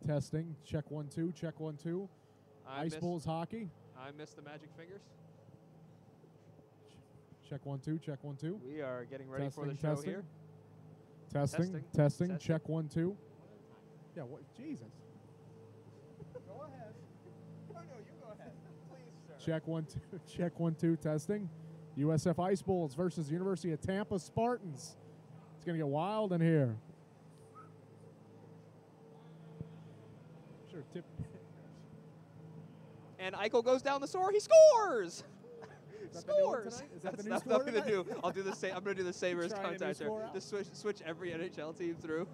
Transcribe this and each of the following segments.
Testing. Check 1 2. Check 1 2. Ice Bulls hockey. I missed the magic fingers. Check 1 2. Check 1 2. We are getting ready Testing, for the show testing. here. Testing. Testing. Check 1 2. Yeah. What? Jesus. Go ahead. Oh, no, you go ahead. Please, sir. Check 1 2. Check 1 2. Testing. USF Ice Bulls versus University of Tampa Spartans. It's gonna get wild in here. Sure. Tip. And Eichel goes down the store. He scores. Is that the new one Scores. tonight? Is that the new That's score nothing to tonight? do. I'll do the same. I'm gonna do the Sabres Trying a new contact score there. out? Just switch every NHL team through.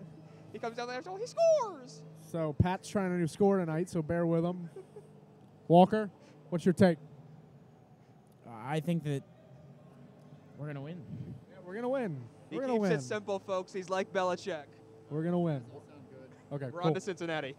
He comes down there. He scores. So Pat's trying a new score tonight, so bear with him. Walker, what's your take? I think that we're going to win. Yeah, we're gonna win. He We're gonna keeps win. it simple, folks. He's like Belichick. We're gonna win. Okay, We're cool. on to Cincinnati.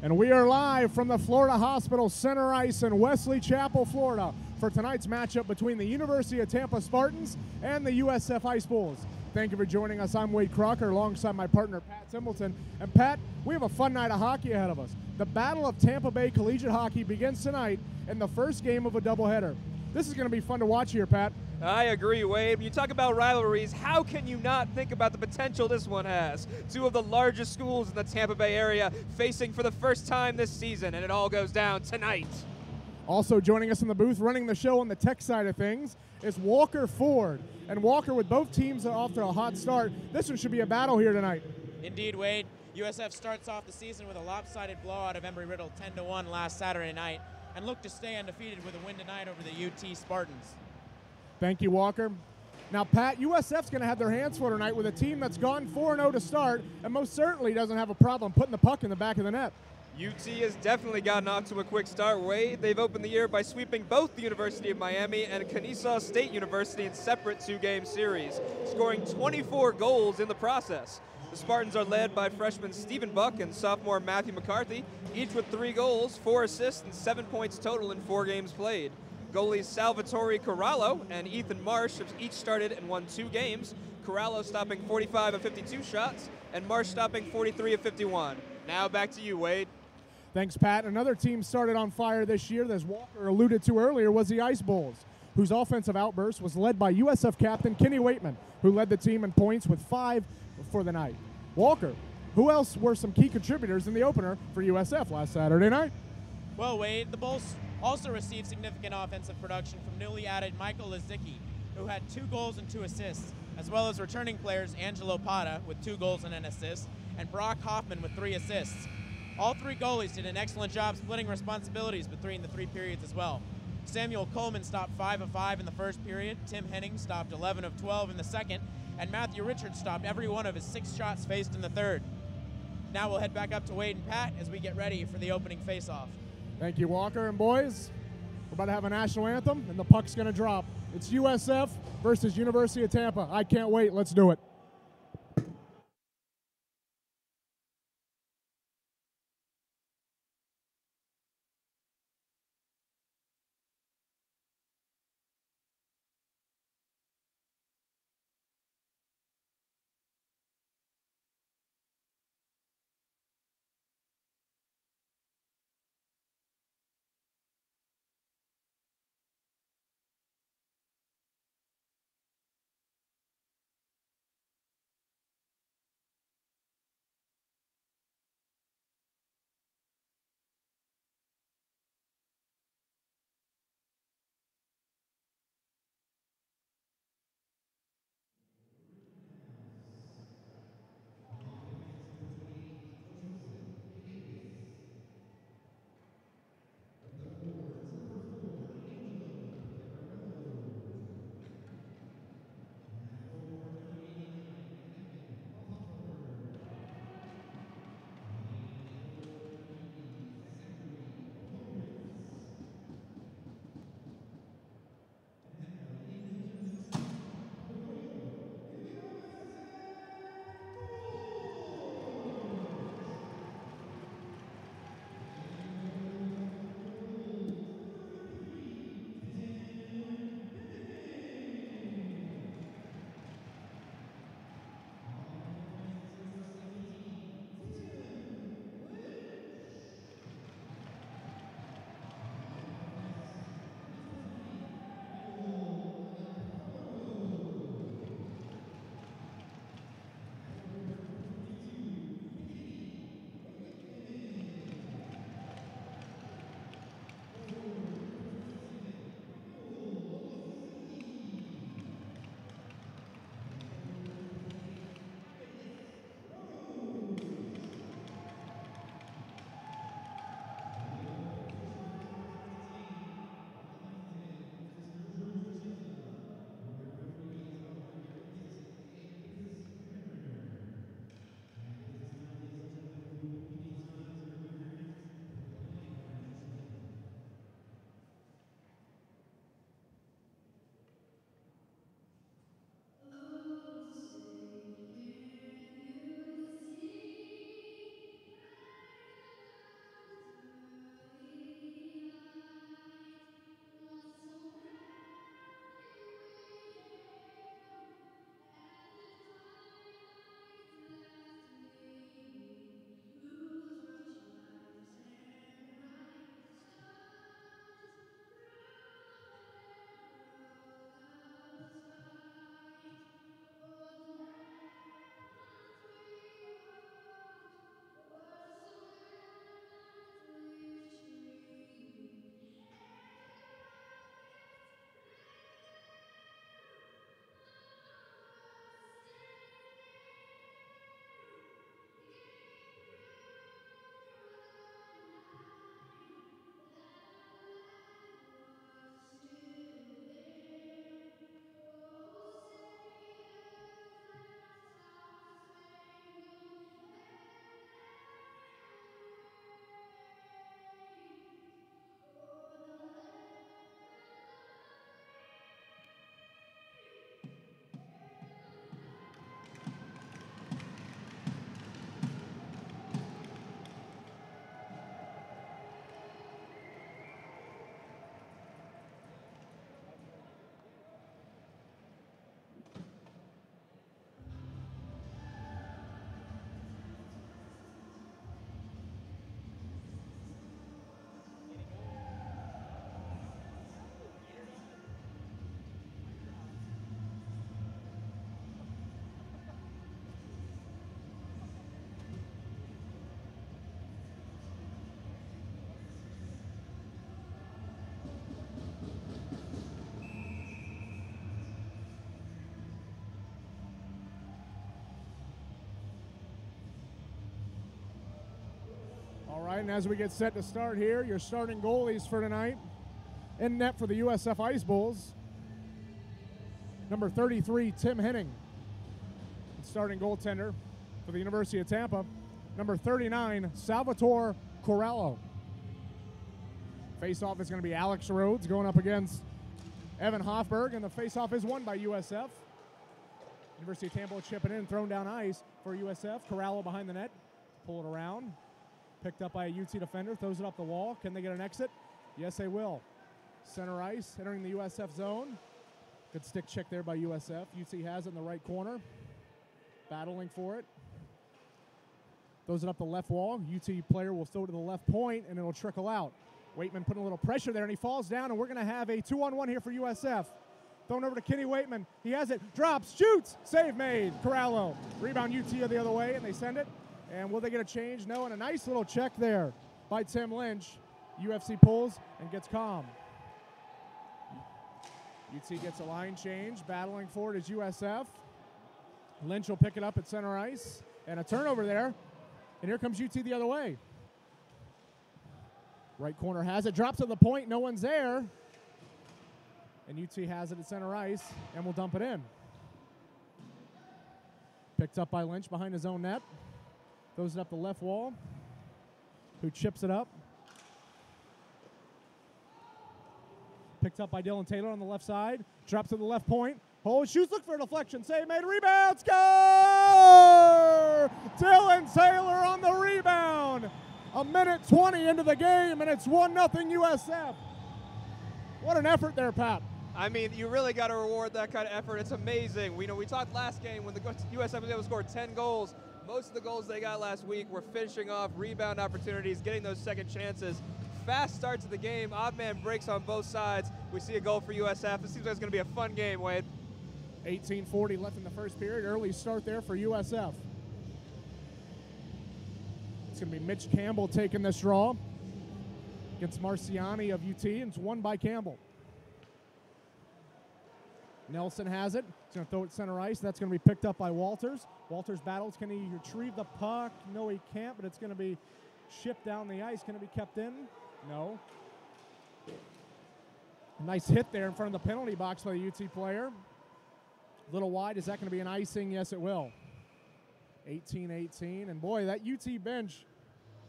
And we are live from the Florida Hospital Center Ice in Wesley Chapel, Florida, for tonight's matchup between the University of Tampa Spartans and the USF Ice Bulls. Thank you for joining us. I'm Wade Crocker alongside my partner, Pat Templeton. And Pat, we have a fun night of hockey ahead of us. The Battle of Tampa Bay Collegiate Hockey begins tonight in the first game of a doubleheader. This is going to be fun to watch here, Pat. I agree, Wade. When you talk about rivalries, how can you not think about the potential this one has? Two of the largest schools in the Tampa Bay area facing for the first time this season, and it all goes down tonight. Also joining us in the booth, running the show on the tech side of things, is Walker Ford. And Walker, with both teams off to a hot start, this one should be a battle here tonight. Indeed, Wade. USF starts off the season with a lopsided blowout of Embry-Riddle 10-1 last Saturday night and look to stay undefeated with a win tonight over the UT Spartans. Thank you, Walker. Now, Pat, USF's going to have their hands full tonight with a team that's gone 4-0 to start and most certainly doesn't have a problem putting the puck in the back of the net. UT has definitely gotten off to a quick start, Wade. They've opened the year by sweeping both the University of Miami and Kennesaw State University in separate two-game series, scoring 24 goals in the process. The Spartans are led by freshman Stephen Buck and sophomore Matthew McCarthy, each with 3 goals, 4 assists, and 7 points total in 4 games played. Goalies Salvatore Corallo and Ethan Marsh have each started and won 2 games, Corallo stopping 45 of 52 shots, and Marsh stopping 43 of 51. Now back to you, Wade. Thanks, Pat. Another team started on fire this year, as Walker alluded to earlier, was the Ice Bulls, whose offensive outburst was led by USF captain Kenny Waitman, who led the team in points with 5 for the night. Walker, who else were some key contributors in the opener for USF last Saturday night? Well, Wade, the Bulls also received significant offensive production from newly added Michael Lazicki, who had 2 goals and 2 assists, as well as returning players Angelo Pata with 2 goals and an assist, and Brock Hoffman with 3 assists. All 3 goalies did an excellent job splitting responsibilities between the 3 periods as well. Samuel Coleman stopped 5 of 5 in the first period, Tim Henning stopped 11 of 12 in the second, and Matthew Richards stopped every one of his 6 shots faced in the third. Now we'll head back up to Wade and Pat as we get ready for the opening face-off. Thank you, Walker. And boys, we're about to have a national anthem, and the puck's going to drop. It's USF versus University of Tampa. I can't wait. Let's do it. All right, and as we get set to start here, your starting goalies for tonight. In net for the USF Ice Bulls, number 33, Tim Henning. Starting goaltender for the University of Tampa, number 39, Salvatore Corallo. Face-off is going to be Alex Rhodes going up against Evan Hoffberg, and the face-off is won by USF. University of Tampa chipping in, thrown down ice for USF. Corallo behind the net, pull it around. Picked up by a UT defender, throws it up the wall. Can they get an exit? Yes, they will. Center ice, entering the USF zone. Good stick check there by USF. UT has it in the right corner. Battling for it. Throws it up the left wall. UT player will throw to the left point, and it'll trickle out. Waitman putting a little pressure there, and he falls down, and we're going to have a 2-on-1 here for USF. Thrown over to Kenny Waitman. He has it. Drops. Shoots. Save made. Corallo. Rebound UT the other way, and they send it. And will they get a change? No, and a nice little check there by Tim Lynch. UFC pulls and gets calm. UT gets a line change. Battling for it is USF. Lynch will pick it up at center ice. And a turnover there. And here comes UT the other way. Right corner has it. Drops to the point. No one's there. And UT has it at center ice and will dump it in. Picked up by Lynch behind his own net. Throws it up the left wall. Who chips it up. Picked up by Dylan Taylor on the left side. Drops to the left point. Hold, shoots, look for a deflection. Save made, rebound, score! Dylan Taylor on the rebound. 1:20 into the game, and it's 1-0 USF. What an effort there, Pat. I mean, you really got to reward that kind of effort. It's amazing. We talked last game when the USF was able to score 10 goals. Most of the goals they got last week were finishing off rebound opportunities, getting those second chances. Fast start to the game. Odd man breaks on both sides. We see a goal for USF. It seems like it's going to be a fun game, Wade. 18:40 left in the first period. Early start there for USF. It's going to be Mitch Campbell taking this draw against Marciani of UT, and it's won by Campbell. Nelson has it. He's going to throw it center ice. That's going to be picked up by Walters. Walters battles. Can he retrieve the puck? No, he can't, but it's going to be shipped down the ice. Can it be kept in? No. Nice hit there in front of the penalty box by the UT player. A little wide. Is that going to be an icing? Yes, it will. 18-18. And, boy, that UT bench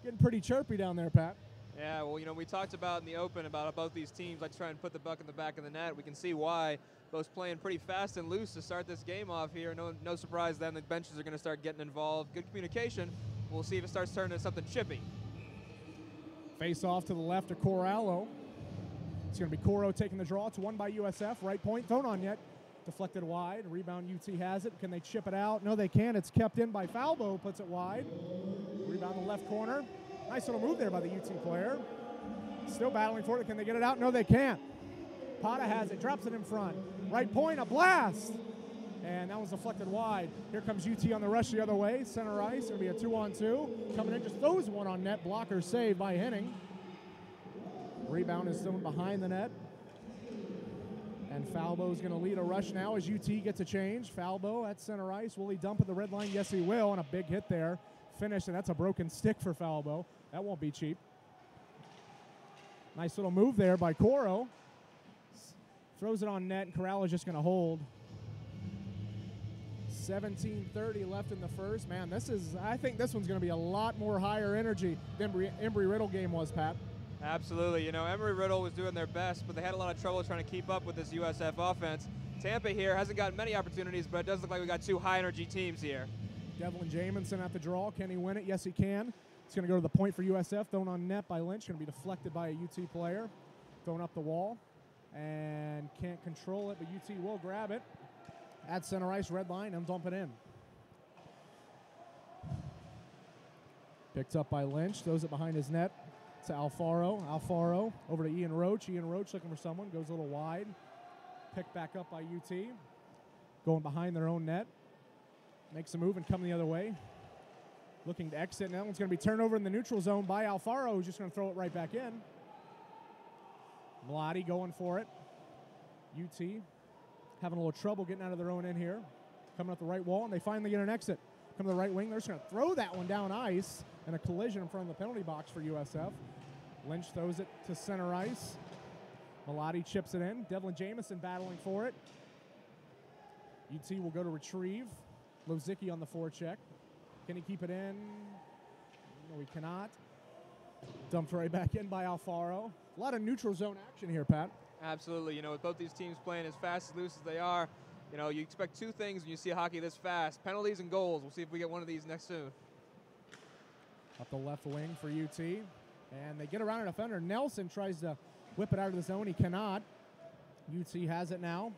getting pretty chirpy down there, Pat. Yeah, well, we talked about in the open about both these teams like trying to put the buck in the back of the net. We can see why. Both playing pretty fast and loose to start this game off here. No surprise then the benches are going to start getting involved. Good communication. We'll see if it starts turning into something chippy. Face off to the left of Corallo. It's going to be Coro taking the draw. It's won by USF. Right point, thrown on net. Deflected wide. Rebound UT has it. Can they chip it out? No, they can't. It's kept in by Falbo. Puts it wide. Rebound in the left corner. Nice little move there by the UT player. Still battling for it. Can they get it out? No, they can't. Pata has it. Drops it in front. Right point, a blast. And that was deflected wide. Here comes UT on the rush the other way. Center ice. It'll be a 2-on-2. Coming in, just throws one on net. Blocker save by Henning. Rebound is thrown behind the net. And Falbo's going to lead a rush now as UT gets a change. Falbo at center ice. Will he dump at the red line? Yes, he will. And a big hit there. Finish, and that's a broken stick for Falbo. That won't be cheap. Nice little move there by Coro. Throws it on net, and Corrallo's just going to hold. 17:30 left in the first. Man, I think this one's going to be a lot more higher energy than Embry-Riddle game was, Pat. Absolutely. Embry-Riddle was doing their best, but they had a lot of trouble trying to keep up with this USF offense. Tampa here hasn't gotten many opportunities, but it does look like we got two high-energy teams here. Devlin Jamison at the draw. Can he win it? Yes, he can. It's going to go to the point for USF. Thrown on net by Lynch. Going to be deflected by a UT player. Thrown up the wall. And can't control it, but UT will grab it. At center ice, red line, and dump it in. Picked up by Lynch. Throws it behind his net to Alfaro. Alfaro over to Ian Roach. Ian Roach looking for someone. Goes a little wide. Picked back up by UT. Going behind their own net. Makes a move and coming the other way. Looking to exit. And that one's going to be turned over in the neutral zone by Alfaro, who's just going to throw it right back in. Mladi going for it. UT having a little trouble getting out of their own end here. Coming up the right wall, and they finally get an exit. Come to the right wing. They're just going to throw that one down ice. and a collision in front of the penalty box for USF. Lynch throws it to center ice. Malati chips it in. Devlin Jamison battling for it. UT will go to retrieve. Lozicki on the forecheck. Can he keep it in? No, he cannot. Dumped right back in by Alfaro. A lot of neutral zone action here, Pat. Absolutely. With both these teams playing as fast and loose as they are, you expect two things when you see hockey this fast: penalties and goals. We'll see if we get one of these next soon. Up the left wing for UT. And they get around a defender. Nelson tries to whip it out of the zone. He cannot. UT has it now.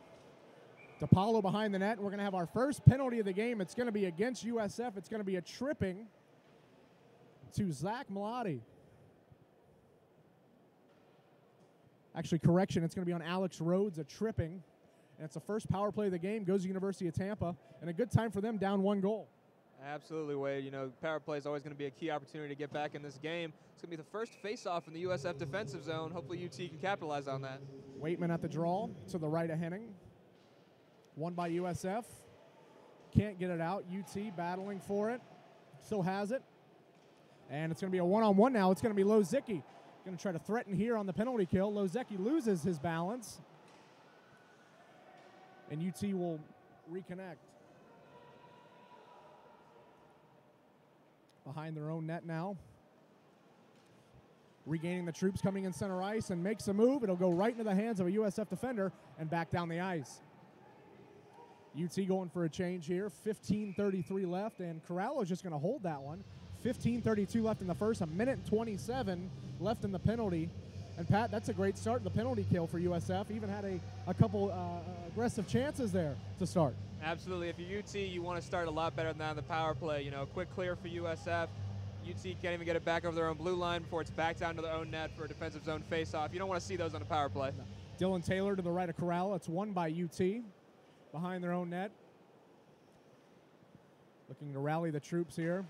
DePaulo behind the net. And we're going to have our first penalty of the game. It's going to be against USF. It's going to be a tripping to Zach Malati. Actually, correction, it's going to be on Alex Rhodes, a tripping. And it's the first power play of the game. Goes to University of Tampa. And a good time for them, down 1 goal. Absolutely, Wade. Power play is always going to be a key opportunity to get back in this game. It's going to be the first face-off in the USF defensive zone. Hopefully UT can capitalize on that. Waitman at the draw to the right of Henning. Won by USF. Can't get it out. UT battling for it. Still has it. And it's going to be a one-on-one now. It's going to be Lozicki. Going to try to threaten here on the penalty kill. Lozicki loses his balance. And UT will reconnect. Behind their own net now. Regaining the troops, coming in center ice, and makes a move. It'll go right into the hands of a USF defender and back down the ice. UT going for a change here. 15:33 left, and Corralo's just going to hold that one. 15:32 left in the first, a minute and 27 left in the penalty. And Pat, that's a great start in the penalty kill for USF. Even had a couple aggressive chances there to start. Absolutely. If you're UT, you want to start a lot better than that on the power play. Quick clear for USF. UT can't even get it back over their own blue line before it's back down to their own net for a defensive zone face-off. You don't want to see those on a power play. No. Dylan Taylor to the right of Corral. It's won by UT behind their own net. Looking to rally the troops here.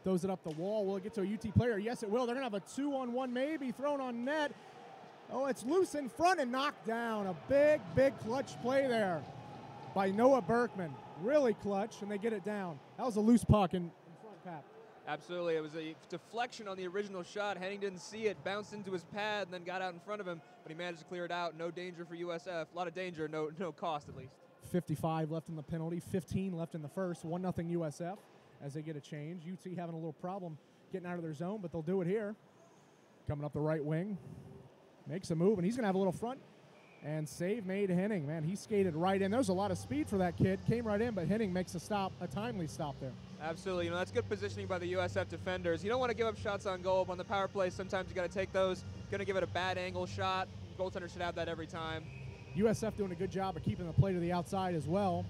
Throws it up the wall. Will it get to a UT player? Yes, it will. They're going to have a 2-on-1 maybe thrown on net. Oh, it's loose in front and knocked down. A big, big clutch play there by Noah Berkman. Really clutch, and they get it down. That was a loose puck in front, Pat. Absolutely. It was a deflection on the original shot. Henning didn't see it, bounced into his pad, and then got out in front of him, but he managed to clear it out. No danger for USF. A lot of danger, no cost at least. 55 left in the penalty, 15 left in the first. 1-0 USF as they get a change. UT having a little problem getting out of their zone, but they'll do it here. Coming up the right wing. Makes a move, and he's going to have a little front. And save made Henning. Man, he skated right in. There's a lot of speed for that kid. Came right in, but Henning makes a stop, a timely stop there. Absolutely. That's good positioning by the USF defenders. You don't want to give up shots on goal, but on the power play, sometimes you got to take those. Going to give it a bad angle shot. Goaltender should have that every time. USF doing a good job of keeping the play to the outside as well.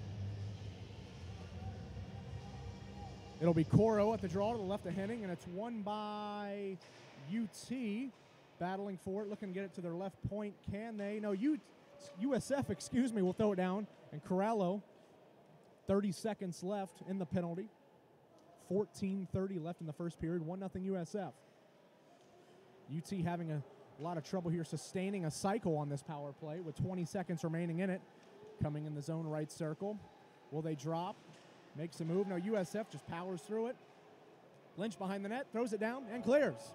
It'll be Coro at the draw to the left of Henning, and it's won by UT. Battling for it, looking to get it to their left point. Can they? No, USF, will throw it down. And Corralo, 30 seconds left in the penalty. 14:30 left in the first period. 1-0 USF. UT having a lot of trouble here sustaining a cycle on this power play with 20 seconds remaining in it. Coming in the zone right circle. Will they drop? Makes a move. No, USF just powers through it. Lynch behind the net, throws it down, and clears.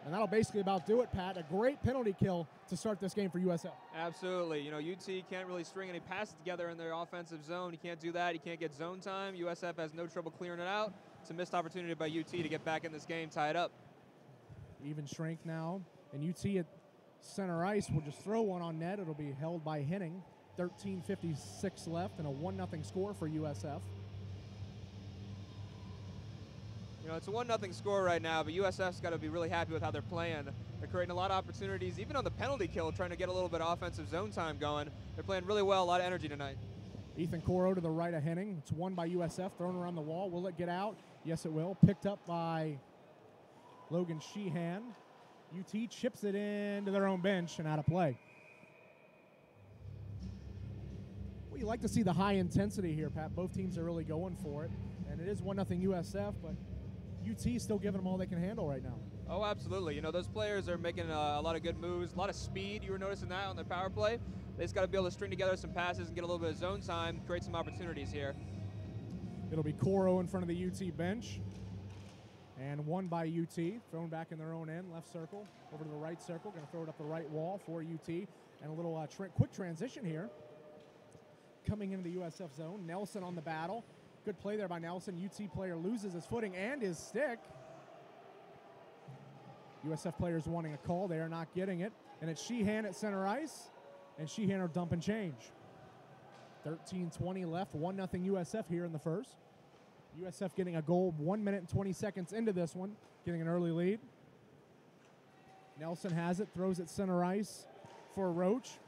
And that'll basically about do it, Pat. A great penalty kill to start this game for USF. Absolutely. UT can't really string any passes together in their offensive zone. You can't do that. You can't get zone time. USF has no trouble clearing it out. It's a missed opportunity by UT to get back in this game, tie it up. Even strength now. And UT at center ice will just throw one on net. It'll be held by Henning. 13:56 left and a 1-0 score for USF. It's a 1-0 score right now, but USF's got to be really happy with how they're playing. They're creating a lot of opportunities, even on the penalty kill, trying to get a little bit of offensive zone time going. They're playing really well, a lot of energy tonight. Ethan Coro to the right of Henning. It's won by USF, thrown around the wall. Will it get out? Yes, it will. Picked up by Logan Sheehan. UT chips it into their own bench and out of play. Well, you like to see the high intensity here, Pat. Both teams are really going for it. And it is 1-0 USF, but UT still giving them all they can handle right now. Oh, absolutely. Those players are making a lot of good moves, a lot of speed. You were noticing that on their power play. They just got to be able to string together some passes and get a little bit of zone time, create some opportunities here. It'll be Coro in front of the UT bench. And won by UT, thrown back in their own end, left circle, over to the right circle, going to throw it up the right wall for UT. And a little quick transition here. Coming into the USF zone, Nelson on the battle. Good play there by Nelson. UT player loses his footing and his stick. USF players wanting a call there, not getting it. And it's Sheehan at center ice, and Sheehan are dump and change. 13:20 left, 1-0 USF here in the first. USF getting a goal 1 minute and 20 seconds into this one, getting an early lead. Nelson has it, throws it center ice for Roach.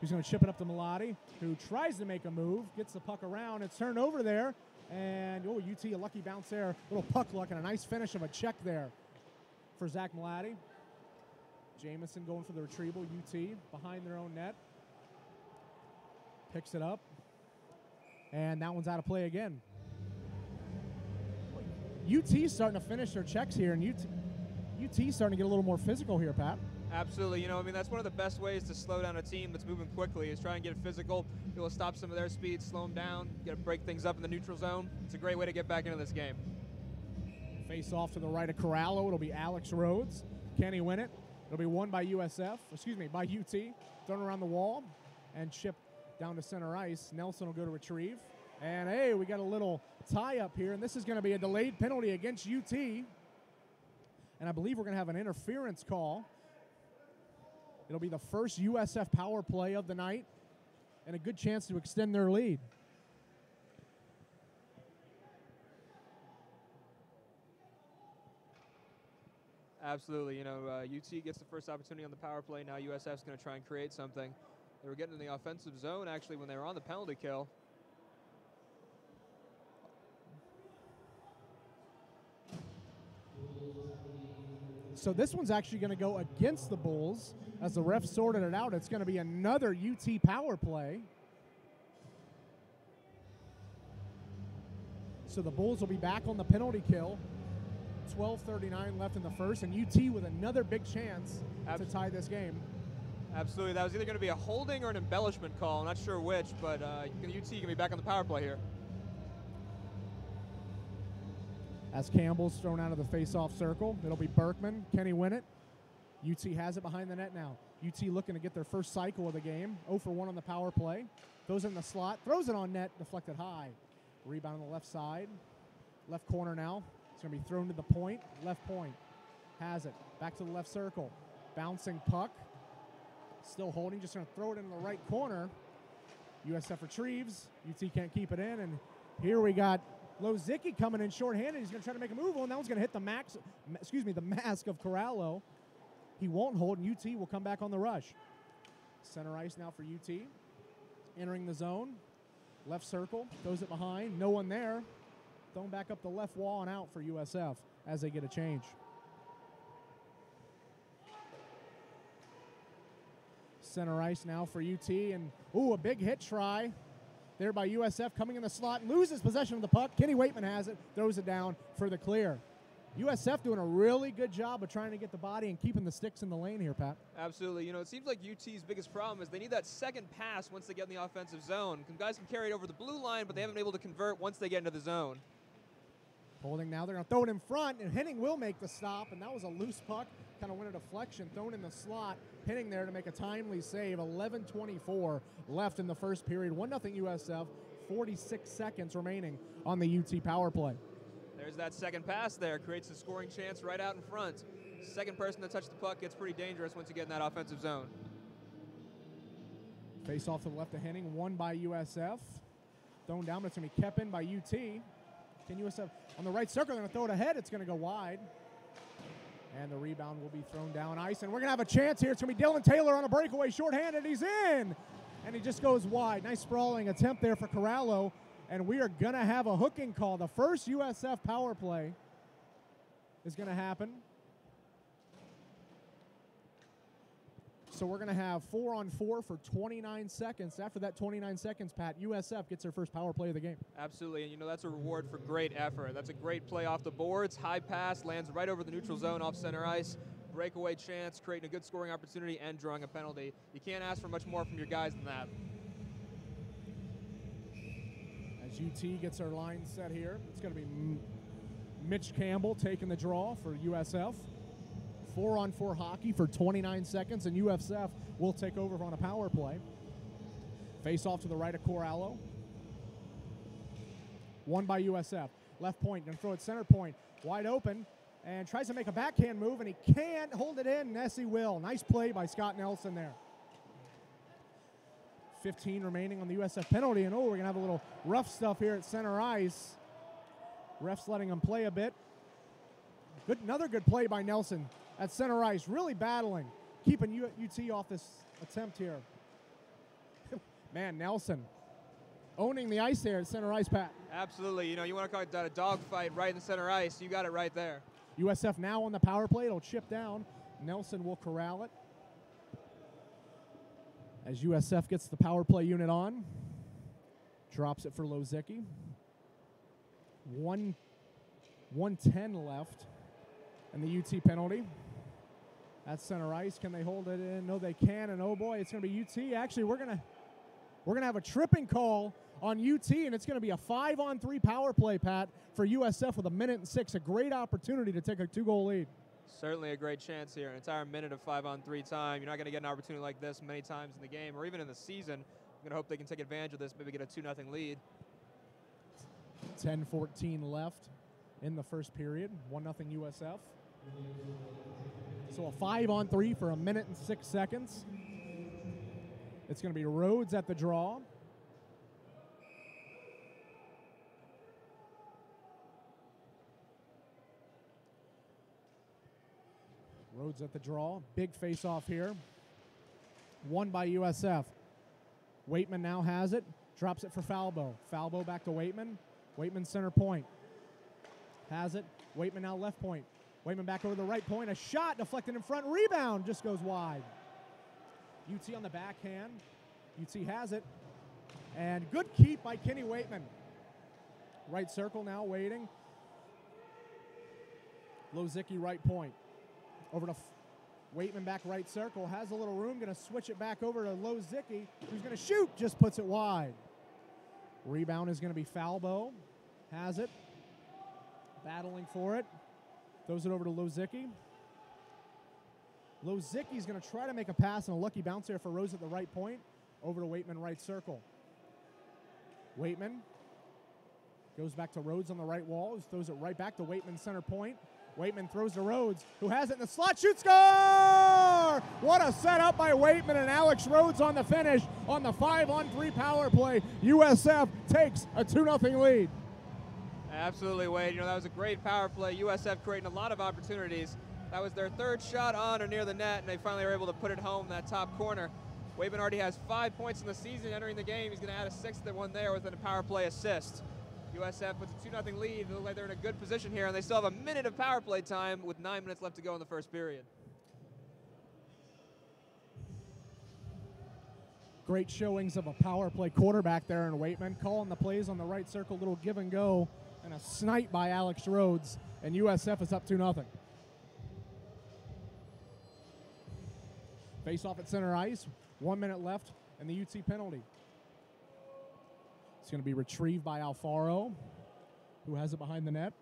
He's going to chip it up to Melati, who tries to make a move, gets the puck around. It's turned over there, and UT a lucky bounce there. Little puck luck and a nice finish of a check there for Zach Melati. Jamison going for the retrieval. UT behind their own net. Picks it up, and that one's out of play again. UT starting to finish their checks here, and UT starting to get a little more physical here, Pat. Absolutely. That's one of the best ways to slow down a team that's moving quickly is try and get it physical. It will stop some of their speed, slow them down, get to break things up in the neutral zone. It's a great way to get back into this game. Face off to the right of Corallo. It'll be Alex Rhodes. Can he win it? It'll be won by by UT. Thrown around the wall and chipped down to center ice. Nelson will go to retrieve. And, hey, we got a little tie-up here, and this is going to be a delayed penalty against UT. And I believe we're going to have an interference call. It'll be the first USF power play of the night and a good chance to extend their lead. Absolutely. UT gets the first opportunity on the power play. Now USF's going to try and create something. They were getting in the offensive zone, actually, when they were on the penalty kill. So this one's actually going to go against the Bulls. As the ref sorted it out, it's going to be another UT power play. So the Bulls will be back on the penalty kill. 12:39 left in the first, and UT with another big chance to tie this game. Absolutely. That was either going to be a holding or an embellishment call. I'm not sure which, but UT going to be back on the power play here. As Campbell's thrown out of the face-off circle, it'll be Berkman. Can he win it? UT has it behind the net now. UT looking to get their first cycle of the game. 0 for 1 on the power play. Throws it in the slot, throws it on net, deflected high. Rebound on the left side. Left corner now. It's going to be thrown to the point. Left point. Has it. Back to the left circle. Bouncing puck. Still holding. Just going to throw it in the right corner. USF retrieves. UT can't keep it in. And here we got Lozicki coming in shorthanded. He's going to try to make a move. And that one's going to hit the mask of Corallo. He won't hold, and UT will come back on the rush. Center ice now for UT. Entering the zone. Left circle. Throws it behind. No one there. Thrown back up the left wall and out for USF as they get a change. Center ice now for UT. And, a big hit try there by USF coming in the slot. Loses possession of the puck. Kenny Waitman has it. Throws it down for the clear. USF doing a really good job of trying to get the body and keeping the sticks in the lane here, Pat. Absolutely. It seems like UT's biggest problem is they need that second pass once they get in the offensive zone. Guys can carry it over the blue line, but they haven't been able to convert once they get into the zone. Holding now. They're going to throw it in front, and Henning will make the stop, and that was a loose puck. Kind of went a deflection, thrown in the slot. Henning there to make a timely save. 11:24 left in the first period. 1-0 USF. 46 seconds remaining on the UT power play. There's that second pass there. Creates a scoring chance right out in front. Second person to touch the puck gets pretty dangerous once you get in that offensive zone. Face off to the left of Henning. Won by USF. Thrown down, but it's going to be kept in by UT. Can USF on the right circle? They're going to throw it ahead. It's going to go wide. And the rebound will be thrown down ice. And we're going to have a chance here. It's going to be Dylan Taylor on a breakaway. Shorthanded. He's in. And he just goes wide. Nice sprawling attempt there for Corallo. And we are going to have a hooking call. The first USF power play is going to happen. So we're going to have 4-on-4 for 29 seconds. After that 29 seconds, Pat, USF gets their first power play of the game. Absolutely, and that's a reward for great effort. That's a great play off the boards. High pass, lands right over the neutral zone off center ice. Breakaway chance, creating a good scoring opportunity, and drawing a penalty. You can't ask for much more from your guys than that. As UT gets their line set here, it's going to be Mitch Campbell taking the draw for USF. 4-on-4 hockey for 29 seconds, and USF will take over on a power play. Face off to the right of Corallo. Won by USF. Left point, going to throw it center point. Wide open, and tries to make a backhand move, and he can't hold it in. Nessie will. Nice play by Scott Nelson there. 15 remaining on the USF penalty, and we're going to have a little rough stuff here at center ice. Refs letting him play a bit. Another good play by Nelson at center ice, really battling, keeping UT off this attempt here. Man, Nelson owning the ice there at center ice, Pat. Absolutely. You know, you want to call it a dogfight right in the center ice. You got it right there. USF now on the power play. It'll chip down. Nelson will corral it. As USF gets the power play unit on, drops it for Lozicki. 1:10 left, and the UT penalty. That's center ice. Can they hold it in? No, they can. And oh boy, it's going to be UT. Actually, we're gonna have a tripping call on UT, and it's going to be a 5-on-3 power play, Pat, for USF with 1:06. A great opportunity to take a 2-goal lead. Certainly a great chance here. An entire minute of 5-on-3 time. You're not going to get an opportunity like this many times in the game or even in the season. I'm going to hope they can take advantage of this, maybe get a 2-0 lead. 10:14 left in the first period. 1-0 USF. So a 5-on-3 for 1:06 seconds. It's going to be Rhodes at the draw. Rhodes at the draw. Big face-off here. Won by USF. Waitman now has it. Drops it for Falbo. Falbo back to Waitman. Waitman center point. Has it. Waitman now left point. Waitman back over the right point. A shot deflected in front. Rebound just goes wide. UT on the backhand. UT has it. And good keep by Kenny Waitman. Right circle now waiting. Lozicki right point. Over to Waitman back right circle. Has a little room. Going to switch it back over to Lozicki, who's going to shoot. Just puts it wide. Rebound is going to be Falbo. Has it. Battling for it. Throws it over to Lozicki. Lozicki's going to try to make a pass and a lucky bounce here for Rose at the right point. Over to Waitman right circle. Waitman goes back to Rhodes on the right wall. Throws it right back to Waitman center point. Waitman throws to Rhodes, who has it in the slot. Shoot, score! What a setup by Waitman, and Alex Rhodes on the finish on the 5-on-3 power play. USF takes a 2-0 lead. Absolutely, Wade. You know, that was a great power play. USF creating a lot of opportunities. That was their third shot on or near the net, and they finally were able to put it home that top corner. Waitman already has 5 points in the season entering the game. He's going to add a 6th one there with a power play assist. USF with a 2-0 lead. They look like they're in a good position here, and they still have a minute of power play time with 9 minutes left to go in the first period. Great showings of a power play quarterback there in Waitman, calling the plays on the right circle, little give and go, and a snipe by Alex Rhodes, and USF is up 2-0. Face off at center ice, 1 minute left, and the UT penalty. It's going to be retrieved by Alfaro, who has it behind the net.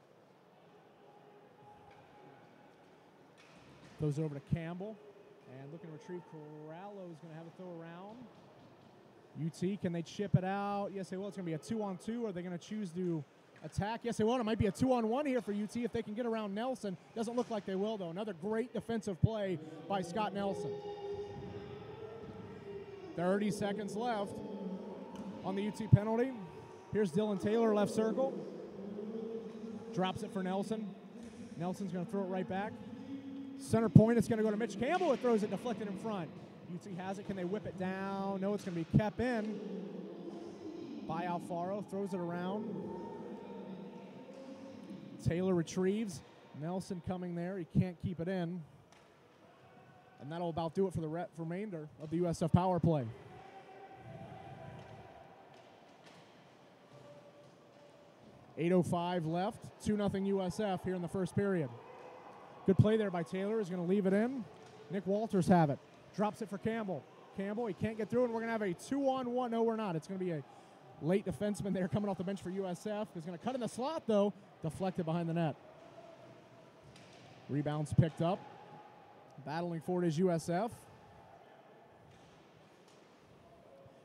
Throws it over to Campbell, and looking to retrieve. Corallo is going to have a throw around. UT, can they chip it out? Yes, they will. It's going to be a 2-on-2. Are they going to choose to attack? Yes, they will. It might be a 2-on-1 here for UT if they can get around Nelson. Doesn't look like they will, though. Another great defensive play by Scott Nelson. 30 seconds left on the UT penalty. Here's Dylan Taylor, left circle. Drops it for Nelson. Nelson's going to throw it right back. Center point, it's going to go to Mitch Campbell. It throws it deflected in front. UT has it. Can they whip it down? No, it's going to be kept in by Alfaro. Throws it around. Taylor retrieves. Nelson coming there. He can't keep it in. And that'll about do it for the remainder of the USF power play. .08 left. 2-0 USF here in the first period. Good play there by Taylor. He's going to leave it in. Nick Walters have it. Drops it for Campbell. Campbell, he can't get through it. We're going to have a 2-on-1. No, we're not. It's going to be a late defenseman there coming off the bench for USF. He's going to cut in the slot, though. Deflected behind the net. Rebounds picked up. Battling for it is USF.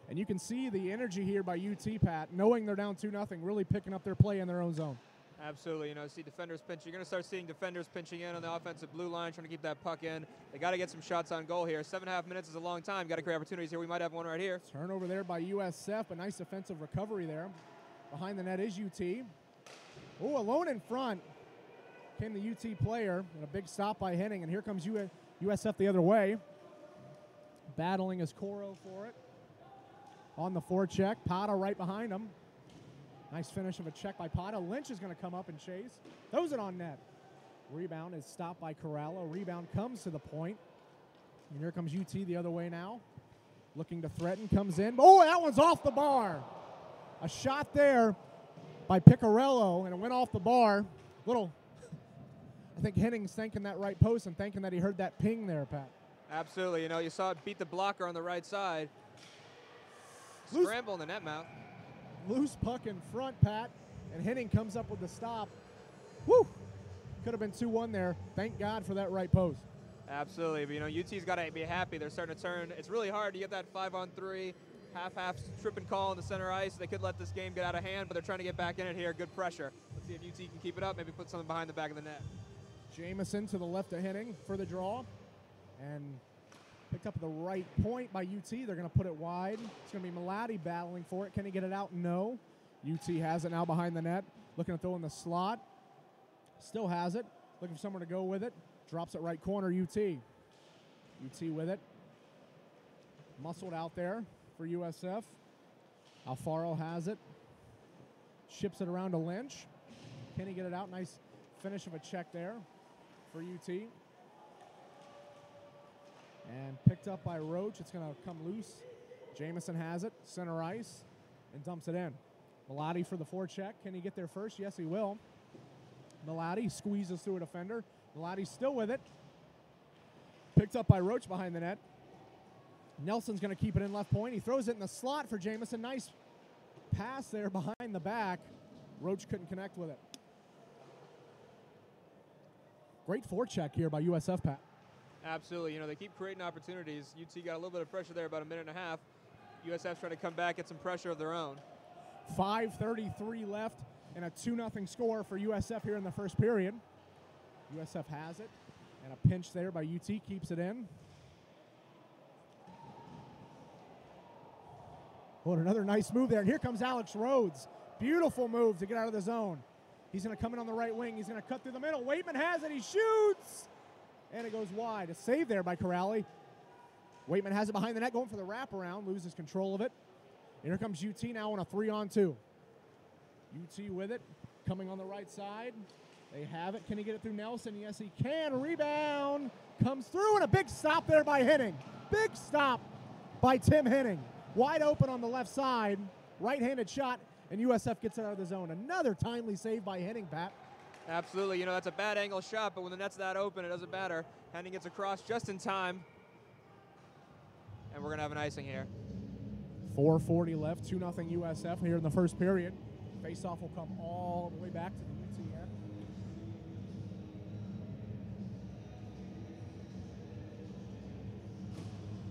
And you can see the energy here by UT, Pat, knowing they're down 2-0, really picking up their play in their own zone. Absolutely. You know, see defenders pinching. You're going to start seeing defenders pinching in on the offensive blue line, trying to keep that puck in. They got to get some shots on goal here. 7.5 minutes is a long time. Got to create opportunities here. We might have one right here. Turnover there by USF. A nice offensive recovery there. Behind the net is UT. Oh, alone in front came the UT player. And a big stop by Henning. And here comes USF the other way. Battling is Coro for it. On the forecheck. Pata right behind him. Nice finish of a check by Pata. Lynch is going to come up and chase. Throws it on net. Rebound is stopped by Corralo. Rebound comes to the point. And here comes UT the other way now. Looking to threaten. Comes in. Oh, that one's off the bar. A shot there by Picarello, and it went off the bar. I think Henning's thanking that right post and thanking that he heard that ping there, Pat. Absolutely. You know, you saw it beat the blocker on the right side. Scramble in the net mount. Loose puck in front, Pat, and Henning comes up with the stop. Woo! Could have been 2-1 there. Thank God for that right post. Absolutely, but you know, UT's got to be happy. They're starting to turn. It's really hard to get that 5-on-3, half trip and call on the center ice. They could let this game get out of hand, but they're trying to get back in it here. Good pressure. Let's see if UT can keep it up, maybe put something behind the back of the net. Jamison to the left of Henning for the draw, and picked up at the right point by UT. They're going to put it wide. It's going to be Malati battling for it. Can he get it out? No. UT has it now behind the net. Looking to throw in the slot. Still has it. Looking for somewhere to go with it. Drops it right corner, UT. UT with it. Muscled out there for USF. Alfaro has it. Ships it around to Lynch. Can he get it out? Nice finish of a check there for UT. And picked up by Roach. It's going to come loose. Jamison has it. Center ice. And dumps it in. Malati for the forecheck. Can he get there first? Yes, he will. Malati squeezes through a defender. Malati's still with it. Picked up by Roach behind the net. Nelson's going to keep it in left point. He throws it in the slot for Jamison. Nice pass there behind the back. Roach couldn't connect with it. Great forecheck here by USF, Pat. Absolutely. You know, they keep creating opportunities. UT got a little bit of pressure there, about a minute and a half. USF's trying to come back, get some pressure of their own. 5:33 left and a 2-0 score for USF here in the first period. USF has it, and a pinch there by UT keeps it in. Oh, and another nice move there, and here comes Alex Rhodes. Beautiful move to get out of the zone. He's going to come in on the right wing. He's going to cut through the middle. Waitman has it. He shoots, and it goes wide. A save there by Corrali. Waitman has it behind the net, going for the wraparound, loses control of it. Here comes UT now on a 3-on-2. UT with it, coming on the right side. They have it. Can he get it through Nelson? Yes, he can. Rebound comes through, and a big stop there by Henning. Big stop by Tim Henning. Wide open on the left side. Right-handed shot, and USF gets it out of the zone. Another timely save by Henning, Pat. Absolutely. You know, that's a bad angle shot, but when the net's that open, it doesn't matter. Henning gets across just in time. And we're going to have an icing here. 4:40 left, 2-0 USF here in the first period. Face-off will come all the way back to the UT end.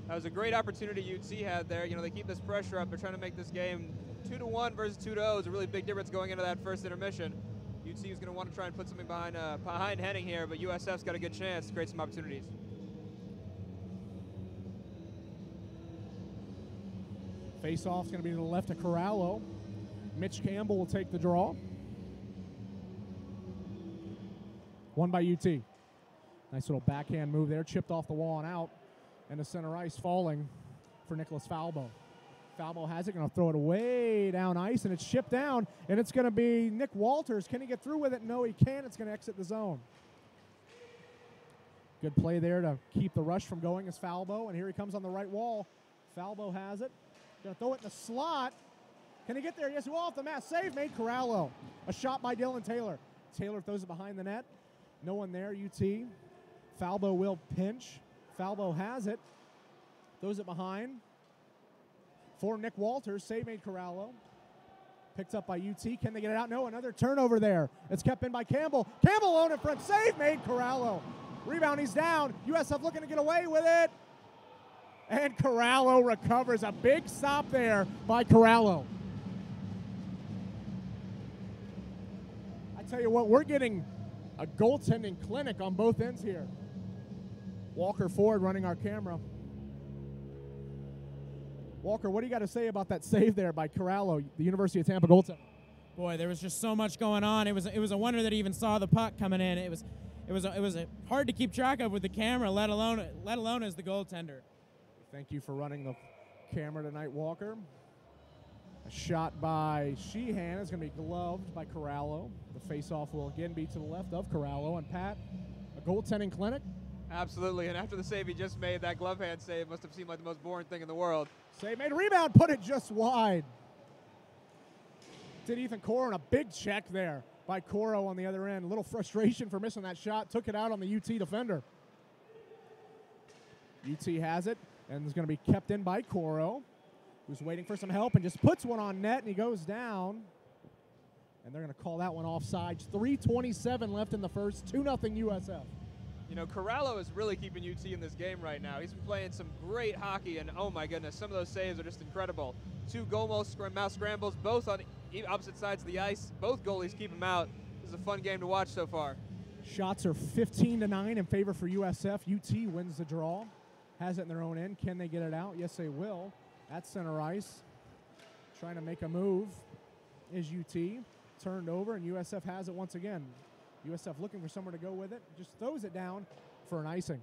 That was a great opportunity UT had there. You know, they keep this pressure up. They're trying to make this game 2-1 versus 2-0 is a really big difference going into that first intermission. UT is going to want to try and put something behind Henning here, but USF's got a good chance to create some opportunities. Face-off's going to be to the left of Corralo. Mitch Campbell will take the draw. Won by UT. Nice little backhand move there. Chipped off the wall and out. And the center ice falling for Nicholas Falbo. Falbo has it. Going to throw it way down ice. And it's shipped down. And it's going to be Nick Walters. Can he get through with it? No, he can't. It's going to exit the zone. Good play there to keep the rush from going as Falbo. And here he comes on the right wall. Falbo has it. Going to throw it in the slot. Can he get there? Yes, well off the mat. Save made Corralo. A shot by Dylan Taylor. Taylor throws it behind the net. No one there, UT. Falbo will pinch. Falbo has it. Throws it behind. For Nick Walters. Save made Corralo. Picked up by UT. Can they get it out? No, another turnover there. It's kept in by Campbell. Campbell alone in front. Save made. Corallo. Rebound, he's down. USF looking to get away with it. And Corallo recovers. A big stop there by Corallo. I tell you what, we're getting a goaltending clinic on both ends here. Walker Ford running our camera. Walker, what do you got to say about that save there by Corallo, the University of Tampa goaltender? Boy, there was just so much going on. It was a wonder that he even saw the puck coming in. It was hard to keep track of with the camera, let alone as the goaltender. Thank you for running the camera tonight, Walker. A shot by Sheehan is going to be gloved by Corallo. The faceoff will again be to the left of Corallo. And Pat, a goaltending clinic. Absolutely, and after the save he just made, that glove hand save must have seemed like the most boring thing in the world. Save made, rebound, put it just wide. Did Ethan Coro, a big check there by Coro on the other end. A little frustration for missing that shot, took it out on the UT defender. UT has it, and it's going to be kept in by Coro, who's waiting for some help and just puts one on net, and he goes down. And they're going to call that one offsides. 3:27 left in the first, 2-0 USF. You know, Corallo is really keeping UT in this game right now. He's been playing some great hockey, and oh my goodness, some of those saves are just incredible. 2 goal mouth scrambles, both on opposite sides of the ice. Both goalies keep him out. This is a fun game to watch so far. Shots are 15-9 in favor for USF. UT wins the draw, has it in their own end. Can they get it out? Yes, they will. At center ice, trying to make a move is UT. Turned over, and USF has it once again. USF looking for somewhere to go with it, just throws it down for an icing.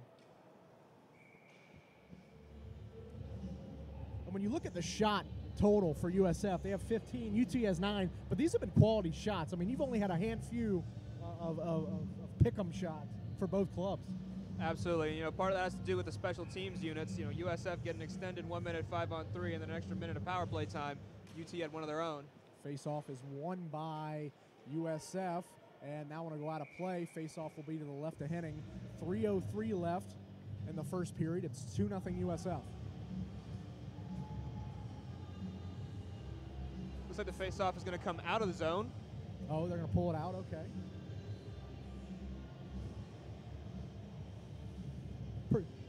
And when you look at the shot total for USF, they have 15, UT has 9, but these have been quality shots. I mean, you've only had a handful of pick-em shots for both clubs. Absolutely. You know, part of that has to do with the special teams units. You know, USF get an extended 1 minute 5-on-3 and then an extra minute of power play time. UT had one of their own. Face-off is won by USF. And now when I go out of play, face-off will be to the left of Henning. 3:03 left in the first period. It's 2-0 USF. Looks like the face-off is going to come out of the zone. Oh, they're going to pull it out? Okay.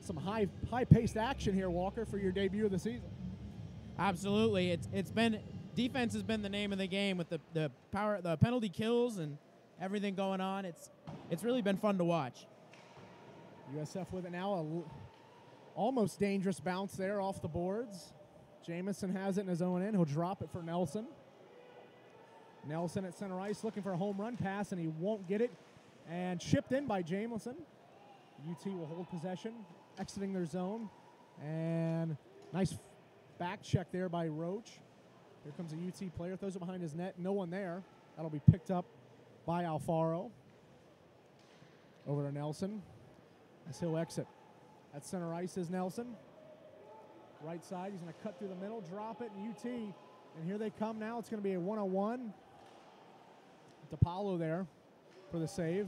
Some high-paced action here, Walker, for your debut of the season. Absolutely. It's been defense has been the name of the game with the penalty kills and everything going on. It's really been fun to watch. USF with it now. Almost dangerous bounce there off the boards. Jamison has it in his own end. He'll drop it for Nelson. Nelson at center ice looking for a home run pass, and he won't get it. And chipped in by Jamison. UT will hold possession, exiting their zone. And nice back check there by Roach. Here comes a UT player, throws it behind his net. No one there. That'll be picked up by Alfaro. Over to Nelson as he'll exit. At center ice is Nelson. Right side, he's going to cut through the middle, drop it, and UT. And here they come now. It's going to be a 1-on-1. DePaulo there for the save.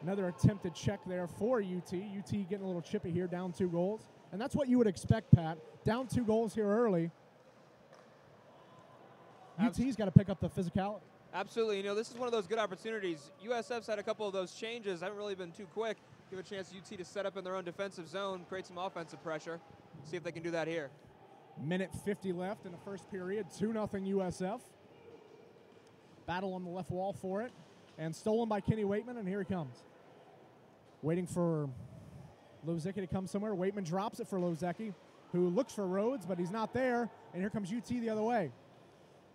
Another attempted check there for UT. UT getting a little chippy here, down 2 goals. And that's what you would expect, Pat. Down 2 goals here early. UT's got to pick up the physicality. Absolutely. You know, this is one of those good opportunities. USF's had a couple of those changes. Haven't really been too quick. Give a chance to UT to set up in their own defensive zone, create some offensive pressure. See if they can do that here. Minute 50 left in the first period. 2-0 USF. Battle on the left wall for it. And stolen by Kenny Waitman, and here he comes. Waiting for Lozecki to come somewhere. Waitman drops it for Lozecki, who looks for Rhodes, but he's not there. And here comes UT the other way.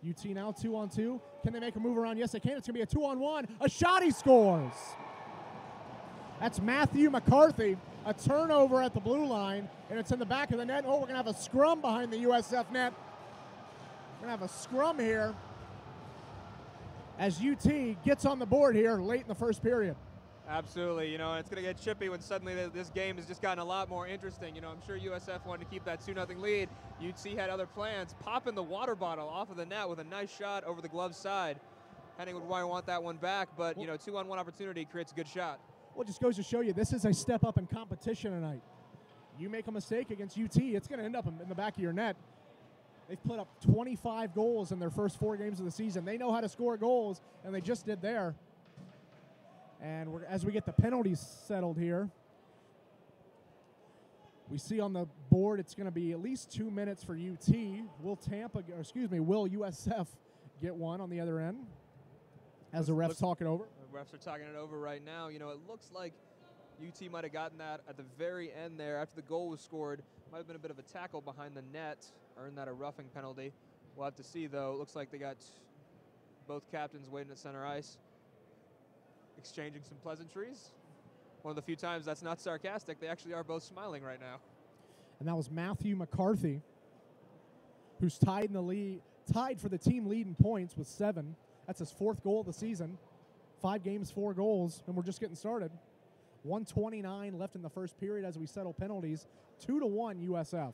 UT now 2-on-2. Can they make a move around? Yes, they can. It's going to be a 2-on-1. A shot, he scores. That's Matthew McCarthy. A turnover at the blue line, and it's in the back of the net. Oh, we're going to have a scrum behind the USF net. We're going to have a scrum here as UT gets on the board here late in the first period. Absolutely. You know, it's going to get chippy when suddenly this game has just gotten a lot more interesting. You know, I'm sure USF wanted to keep that 2-0 lead. UT had other plans. Popping the water bottle off of the net with a nice shot over the glove side. Henning would want that one back, but, you know, 2-on-1 opportunity creates a good shot. Well, it just goes to show you this is a step up in competition tonight. You make a mistake against UT, it's going to end up in the back of your net. They've put up 25 goals in their first 4 games of the season. They know how to score goals, and they just did there. And as we get the penalties settled here, we see on the board it's going to be at least 2 minutes for UT. Will USF get one on the other end as the refs talk it over? The refs are talking it over right now. You know, it looks like UT might have gotten that at the very end there after the goal was scored. Might have been a bit of a tackle behind the net, earned that a roughing penalty. We'll have to see, though. It looks like they got both captains waiting at center ice, exchanging some pleasantries. One of the few times that's not sarcastic. They actually are both smiling right now. And that was Matthew McCarthy, who's tied for the team lead in points with 7. That's his 4th goal of the season. 5 games, 4 goals, and we're just getting started. 1:29 left in the first period as we settle penalties. 2-1 USF.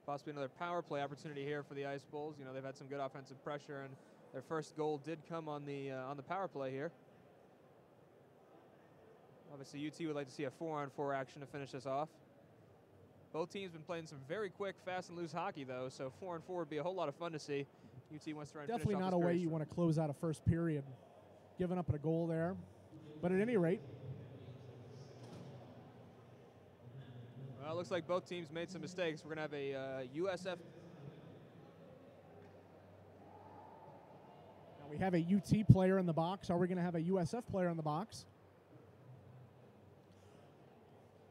Possibly another power play opportunity here for the Ice Bulls. You know, they've had some good offensive pressure, and their first goal did come on the power play here. Obviously, UT would like to see a 4-on-4 action to finish this off. Both teams been playing some very quick, fast, and loose hockey, though, so 4-on-4 would be a whole lot of fun to see. UT wants to try and definitely finish off not this a way period you want to close out a first period, giving up a goal there. But at any rate, well, it looks like both teams made some mistakes. We're going to have a USF. Now we have a UT player in the box. Are we going to have a USF player in the box?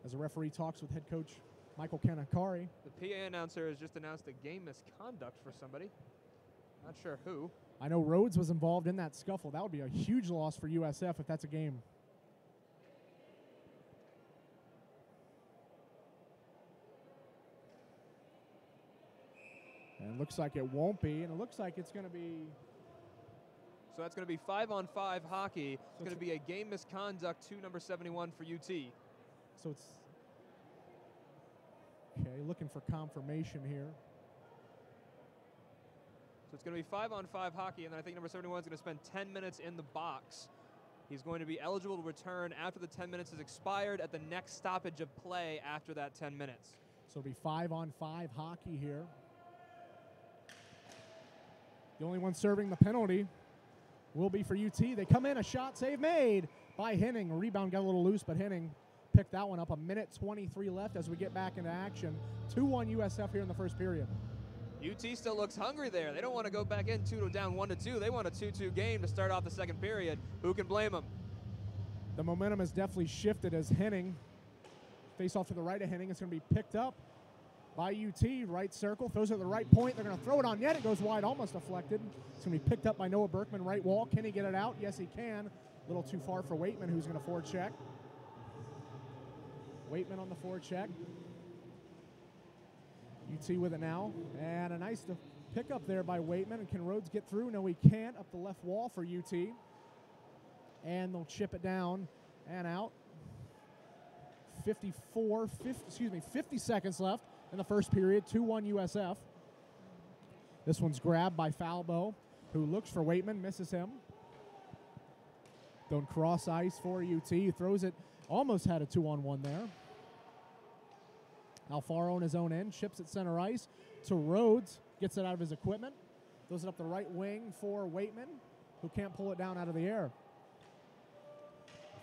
As the referee talks with head coach Michael Kanakari. The PA announcer has just announced a game misconduct for somebody. Not sure who. I know Rhodes was involved in that scuffle. That would be a huge loss for USF if that's a game. And it looks like it won't be, and it looks like it's going to be... So that's going to be 5-on-5 hockey. It's going to be a game misconduct to number 71 for UT. So it's... Okay, looking for confirmation here. So it's going to be 5-on-5 hockey, and then I think number 71 is going to spend 10 minutes in the box. He's going to be eligible to return after the 10 minutes has expired at the next stoppage of play after that 10 minutes. So it'll be 5-on-5 hockey here. The only one serving the penalty will be for UT. They come in, a shot save made by Henning. A rebound got a little loose, but Henning picked that one up. 1:23 left as we get back into action. 2-1 USF here in the first period. UT still looks hungry there. They don't want to go back in down 1-2. They want a 2-2 game to start off the second period. Who can blame them? The momentum has definitely shifted as Henning face off to the right of Henning. It's going to be picked up by UT. Right circle, throws it at the right point. They're going to throw it on net. It goes wide, almost deflected. It's going to be picked up by Noah Berkman, right wall. Can he get it out? Yes, he can. A little too far for Waitman, who's going to forecheck. Waitman on the forecheck. UT with it now. And a nice pick up there by Waitman. And can Rhodes get through? No, he can't. Up the left wall for UT. And they'll chip it down and out. 50 seconds left in the first period. 2-1 USF. This one's grabbed by Falbo, who looks for Waitman, misses him. Going cross ice for UT. Throws it. Almost had a 2-on-1 there. Alfaro on his own end. Chips at center ice to Rhodes. Gets it out of his equipment. Throws it up the right wing for Waitman, who can't pull it down out of the air.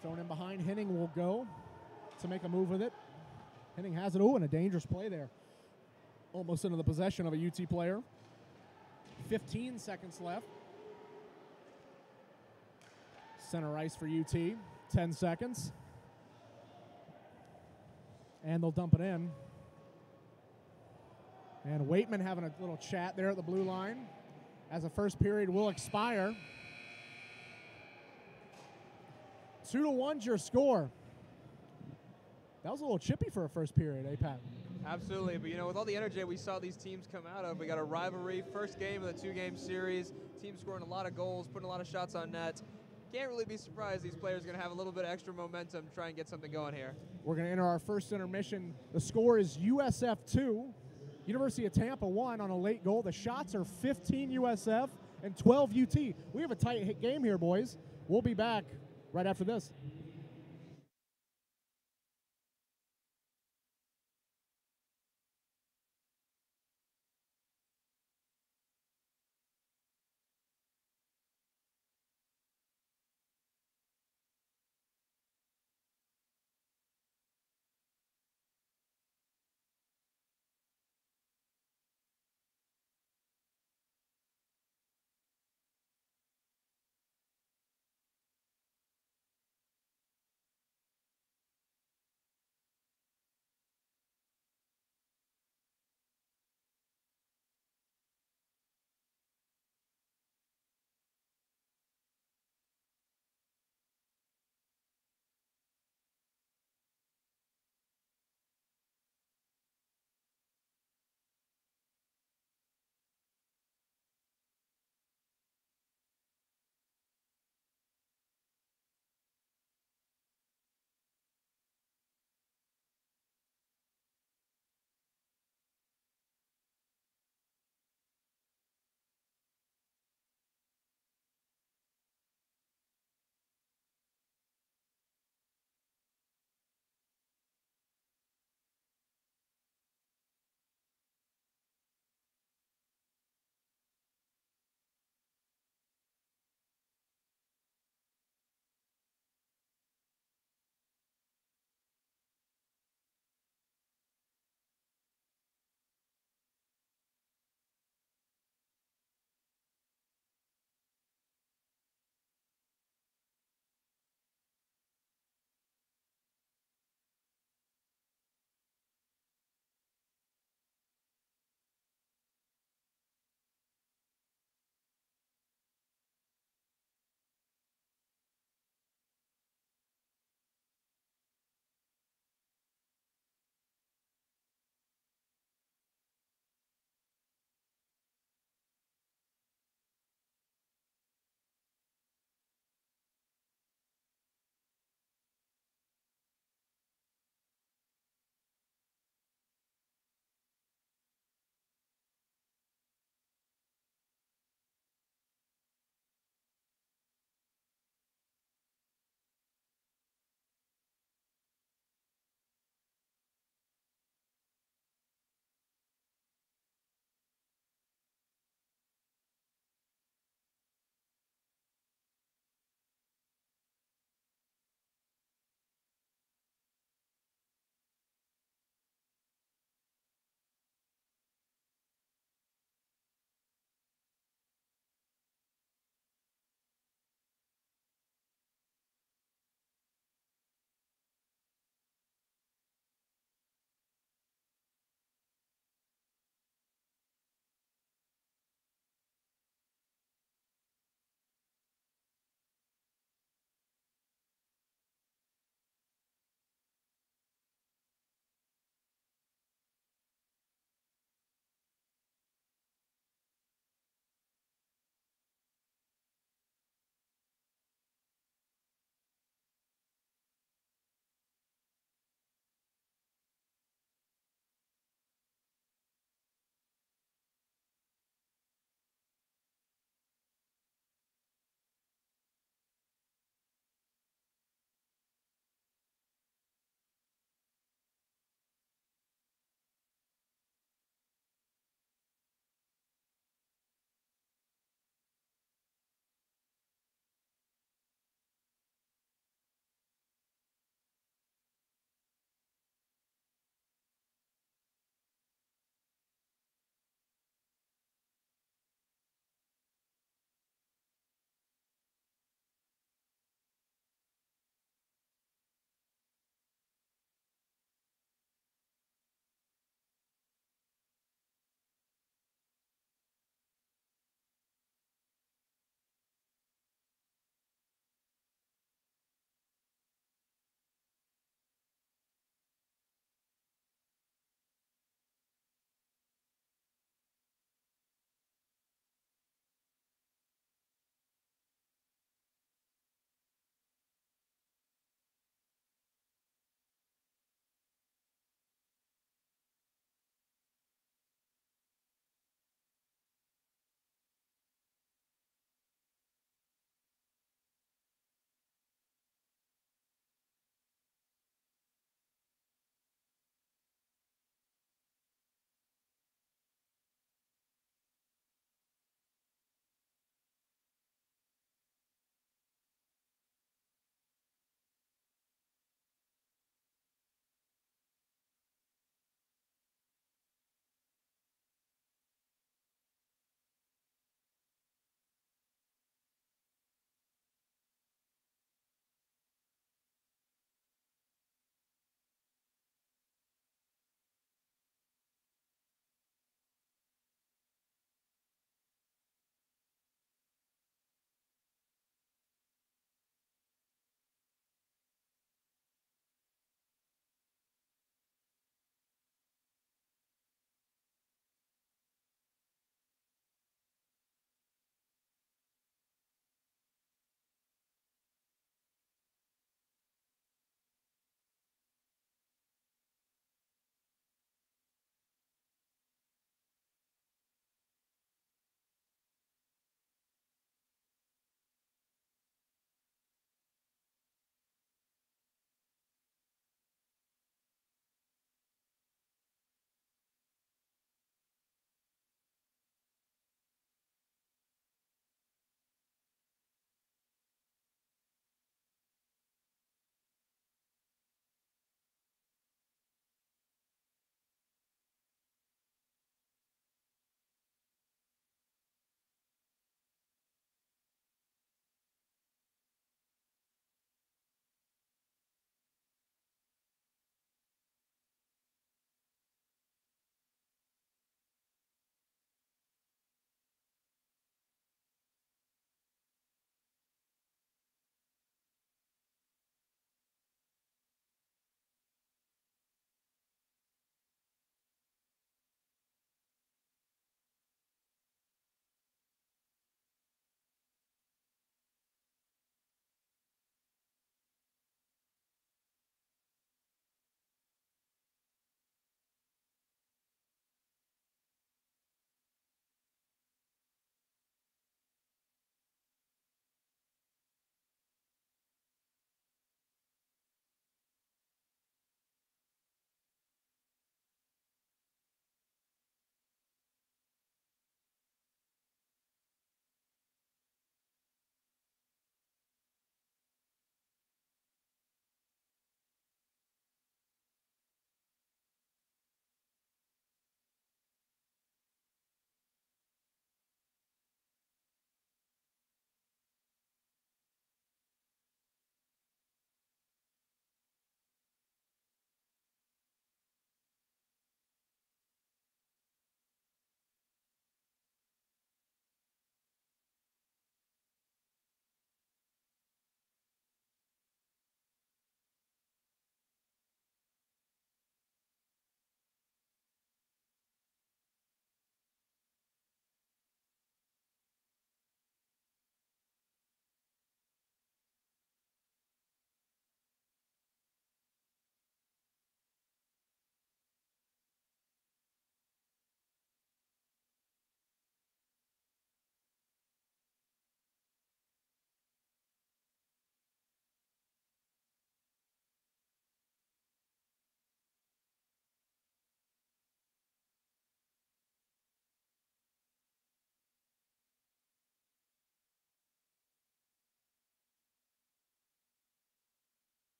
Thrown in behind. Henning will go to make a move with it. Henning has it. Oh, and a dangerous play there. Almost into the possession of a UT player. 15 seconds left. Center ice for UT. 10 seconds. And they'll dump it in. And Waitman having a little chat there at the blue line as the first period will expire. 2-1's your score. That was a little chippy for a first period, eh, Pat? Absolutely, but you know, with all the energy we saw these teams come out of, we got a rivalry, first game of the 2-game series, team scoring a lot of goals, putting a lot of shots on net. Can't really be surprised these players are going to have a little bit of extra momentum to try and get something going here. We're going to enter our first intermission. The score is USF 2, University of Tampa 1 on a late goal. The shots are 15 USF and 12 UT. We have a tight game here, boys. We'll be back right after this.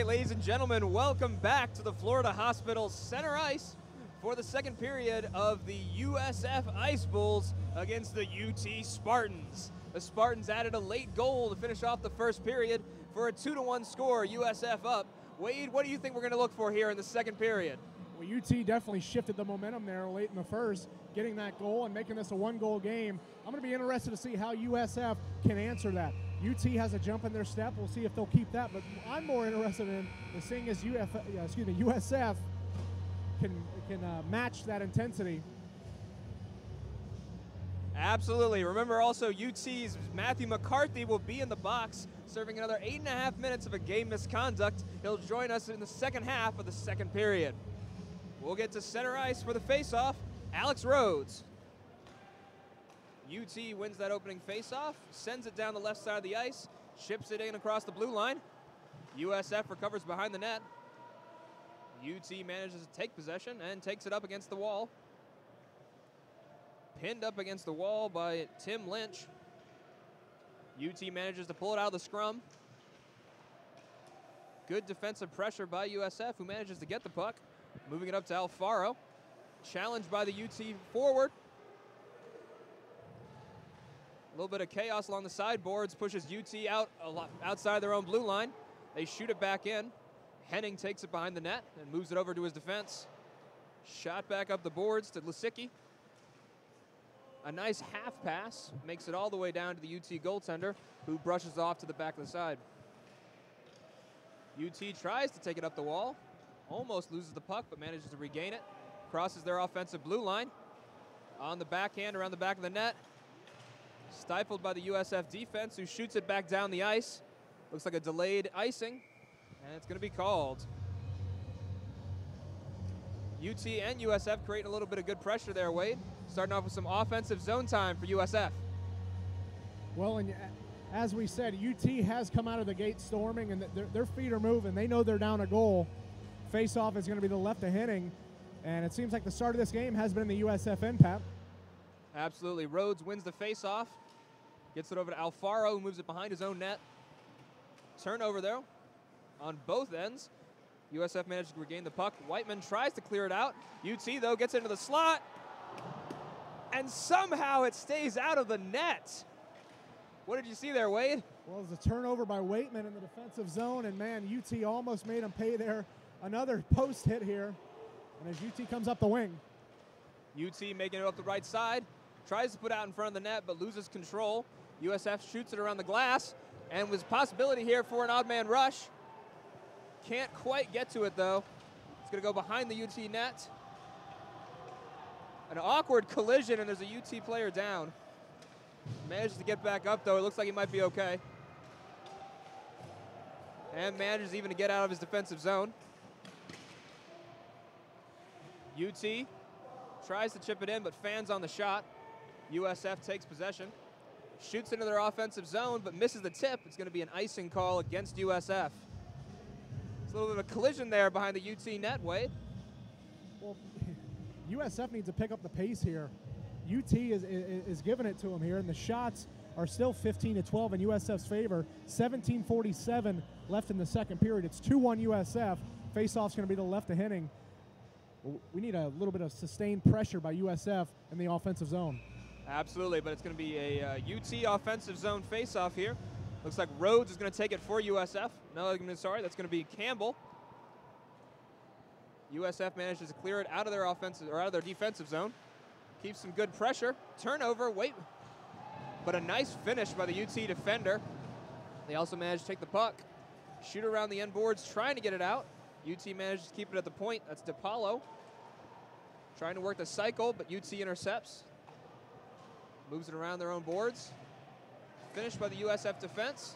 right, ladies and gentlemen, welcome back to the Florida Hospital Center Ice for the second period of the USF Ice Bulls against the UT Spartans. The Spartans added a late goal to finish off the first period for a 2-1 score, USF up. Wade, what do you think we're going to look for here in the second period? Well, UT definitely shifted the momentum there late in the first, getting that goal and making this a one-goal game. I'm going to be interested to see how USF can answer that. UT has a jump in their step. We'll see if they'll keep that, but I'm more interested in seeing as USF can match that intensity. Absolutely. Remember also UT's Matthew McCarthy will be in the box, serving another 8.5 minutes of a game misconduct. He'll join us in the second half of the second period. We'll get to center ice for the face-off. Alex Rhodes. UT wins that opening face-off, sends it down the left side of the ice, chips it in across the blue line. USF recovers behind the net. UT manages to take possession and takes it up against the wall. Pinned up against the wall by Tim Lynch. UT manages to pull it out of the scrum. Good defensive pressure by USF, who manages to get the puck. Moving it up to Alfaro. Challenged by the UT forward. A little bit of chaos along the sideboards pushes UT out outside their own blue line. They shoot it back in. Henning takes it behind the net and moves it over to his defense. Shot back up the boards to Lisicki. A nice half pass makes it all the way down to the UT goaltender, who brushes off to the back of the side. UT tries to take it up the wall, almost loses the puck, but manages to regain it. Crosses their offensive blue line. On the backhand around the back of the net. Stifled by the USF defense, who shoots it back down the ice. Looks like a delayed icing, and it's going to be called. UT and USF creating a little bit of good pressure there, Wade. Starting off with some offensive zone time for USF. Well, and as we said, UT has come out of the gate storming, and their feet are moving. They know they're down a goal. Face-off is going to be the left of Henning, and it seems like the start of this game has been the USF end, Pat. Absolutely. Rhodes wins the face-off. Gets it over to Alfaro, who moves it behind his own net. Turnover there on both ends. USF manages to regain the puck. Whiteman tries to clear it out. UT, though, gets into the slot. And somehow it stays out of the net. What did you see there, Wade? Well, it was a turnover by Waitman in the defensive zone, and man, UT almost made him pay there. Another post hit here, and as UT comes up the wing. UT making it up the right side. Tries to put out in front of the net, but loses control. USF shoots it around the glass, and with possibility here for an odd man rush. Can't quite get to it, though. It's going to go behind the UT net. An awkward collision, and there's a UT player down. Manages to get back up, though. It looks like he might be okay. And manages even to get out of his defensive zone. UT tries to chip it in, but fans on the shot. USF takes possession. Shoots into their offensive zone, but misses the tip. It's going to be an icing call against USF. It's a little bit of a collision there behind the UT net, Wade. Well, USF needs to pick up the pace here. UT is giving it to them here, and the shots are still 15-12 in USF's favor. 17:47 left in the second period. It's 2-1 USF. Face-off's going to be to the left of Henning. We need a little bit of sustained pressure by USF in the offensive zone. Absolutely, but it's going to be a UT offensive zone face-off here. Looks like Rhodes is going to take it for USF. No, sorry, that's going to be Campbell. USF manages to clear it out of their offensive or out of their defensive zone. Keeps some good pressure. Turnover, wait. But a nice finish by the UT defender. They also managed to take the puck. Shoot around the end boards, trying to get it out. UT manages to keep it at the point. That's DiPaolo. Trying to work the cycle, but UT intercepts. Moves it around their own boards. Finished by the USF defense.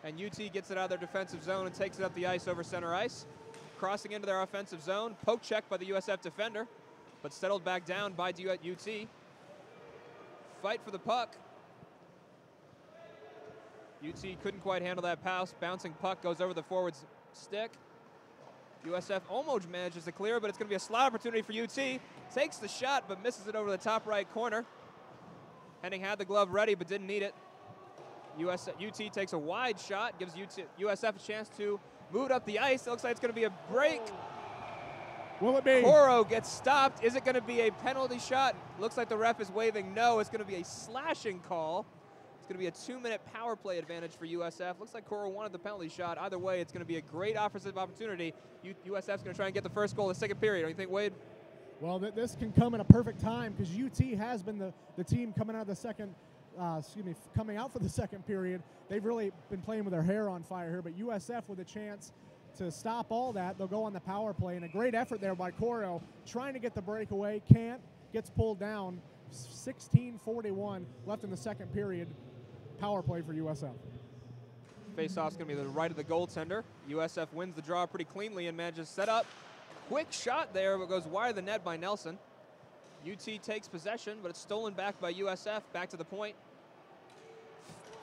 And UT gets it out of their defensive zone and takes it up the ice over center ice. Crossing into their offensive zone. Poke check by the USF defender, but settled back down by UT. Fight for the puck. UT couldn't quite handle that pass. Bouncing puck goes over the forward's stick. USF almost manages to clear, but it's going to be a slot opportunity for UT. Takes the shot, but misses it over the top right corner. Henning had the glove ready, but didn't need it. UT takes a wide shot, gives USF a chance to move it up the ice. It looks like it's going to be a break. Will it be? Coro gets stopped. Is it going to be a penalty shot? Looks like the ref is waving no. It's going to be a slashing call. It's going to be a 2-minute power play advantage for USF. Looks like Coro wanted the penalty shot. Either way, it's going to be a great offensive opportunity. USF's going to try and get the first goal of the second period. Don't you think, Wade? Well, this can come in a perfect time because UT has been the team coming out of the second, coming out for the second period. They've really been playing with their hair on fire here, but USF with a chance to stop all that. They'll go on the power play, and a great effort there by Coro, trying to get the breakaway, can't, gets pulled down. 16:41 left in the second period. Power play for USF. Face-off's going to be to the right of the goaltender. USF wins the draw pretty cleanly and manages to set up. Quick shot there, but goes wide of the net by Nelson. UT takes possession, but it's stolen back by USF. Back to the point.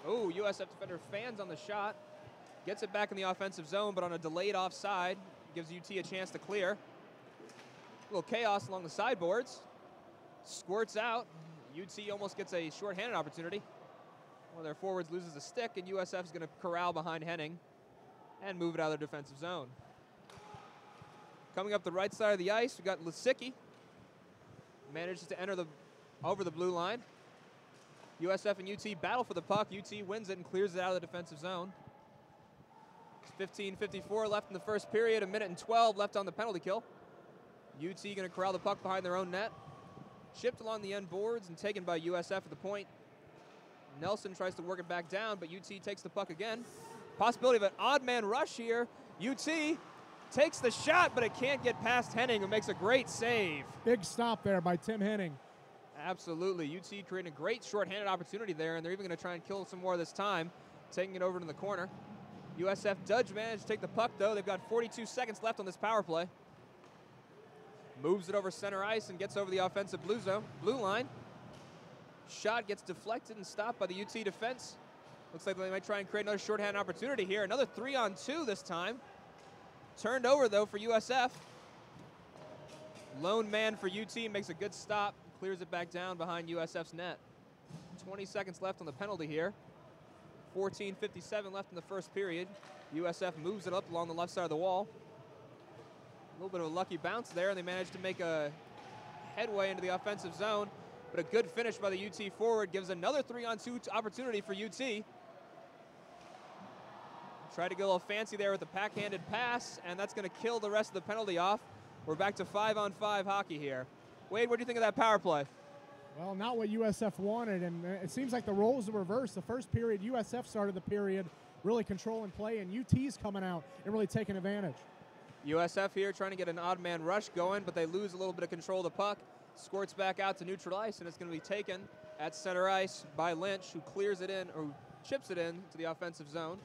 Oh, USF defender fans on the shot. Gets it back in the offensive zone, but on a delayed offside. Gives UT a chance to clear. A little chaos along the sideboards. Squirts out. UT almost gets a shorthanded opportunity. One of their forwards loses a stick, and USF is going to corral behind Henning and move it out of their defensive zone. Coming up the right side of the ice, we got Lisicki. Manages to enter over the blue line. USF and UT battle for the puck. UT wins it and clears it out of the defensive zone. 15:54 left in the first period, 1:12 left on the penalty kill. UT going to corral the puck behind their own net. Chipped along the end boards and taken by USF at the point. Nelson tries to work it back down, but UT takes the puck again. Possibility of an odd man rush here. UT takes the shot, but it can't get past Henning, who makes a great save. Big stop there by Tim Henning. Absolutely. UT creating a great shorthanded opportunity there, and they're even going to try and kill some more this time, taking it over to the corner. USF does manage to take the puck, though. They've got 42 seconds left on this power play. Moves it over center ice and gets over the offensive blue line. Shot gets deflected and stopped by the UT defense. Looks like they might try and create another shorthand opportunity here. Another 3-on-2 this time. Turned over, though, for USF. Lone man for UT makes a good stop. Clears it back down behind USF's net. 20 seconds left on the penalty here. 14:57 left in the first period. USF moves it up along the left side of the wall. A little bit of a lucky bounce there, and they managed to make a headway into the offensive zone. But a good finish by the UT forward gives another 3-on-2 opportunity for UT. Tried to get a little fancy there with the backhanded pass, and that's going to kill the rest of the penalty off. We're back to 5-on-5 hockey here. Wade, what do you think of that power play? Well, not what USF wanted, and it seems like the roles are reversed. The first period, USF started the period really controlling play, and UT's coming out and really taking advantage. USF here trying to get an odd man rush going, but they lose a little bit of control of the puck. Squirts back out to neutral ice, and it's going to be taken at center ice by Lynch, who clears it in, or chips it in to the offensive zone.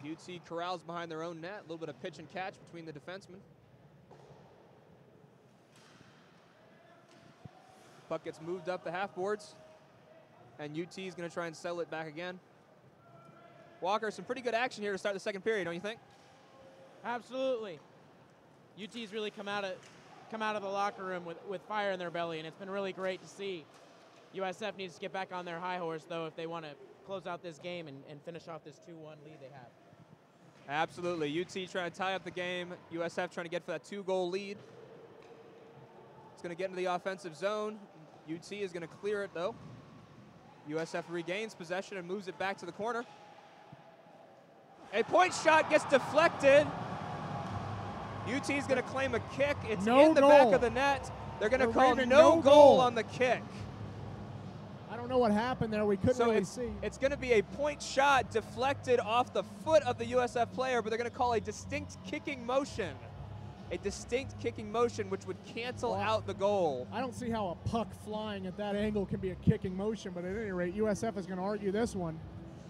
UT corrals behind their own net. A little bit of pitch and catch between the defensemen. Puck gets moved up the half boards, and UT is going to try and settle it back again. Walker, some pretty good action here to start the second period, don't you think? Absolutely. UT's really come out of the locker room with fire in their belly, and it's been really great to see. USF needs to get back on their high horse, though, if they want to close out this game and finish off this 2-1 lead they have. Absolutely. UT trying to tie up the game. USF trying to get for that 2-goal lead. It's going to get into the offensive zone. UT is going to clear it, though. USF regains possession and moves it back to the corner. A point shot gets deflected. UT is going to claim a kick. It's in the back of the net. They're going to call no goal on the kick. I don't know what happened there. We couldn't really see. It's going to be a point shot deflected off the foot of the USF player, but they're going to call a distinct kicking motion. A distinct kicking motion which would cancel out the goal. I don't see how a puck flying at that angle can be a kicking motion, but at any rate, USF is going to argue this one.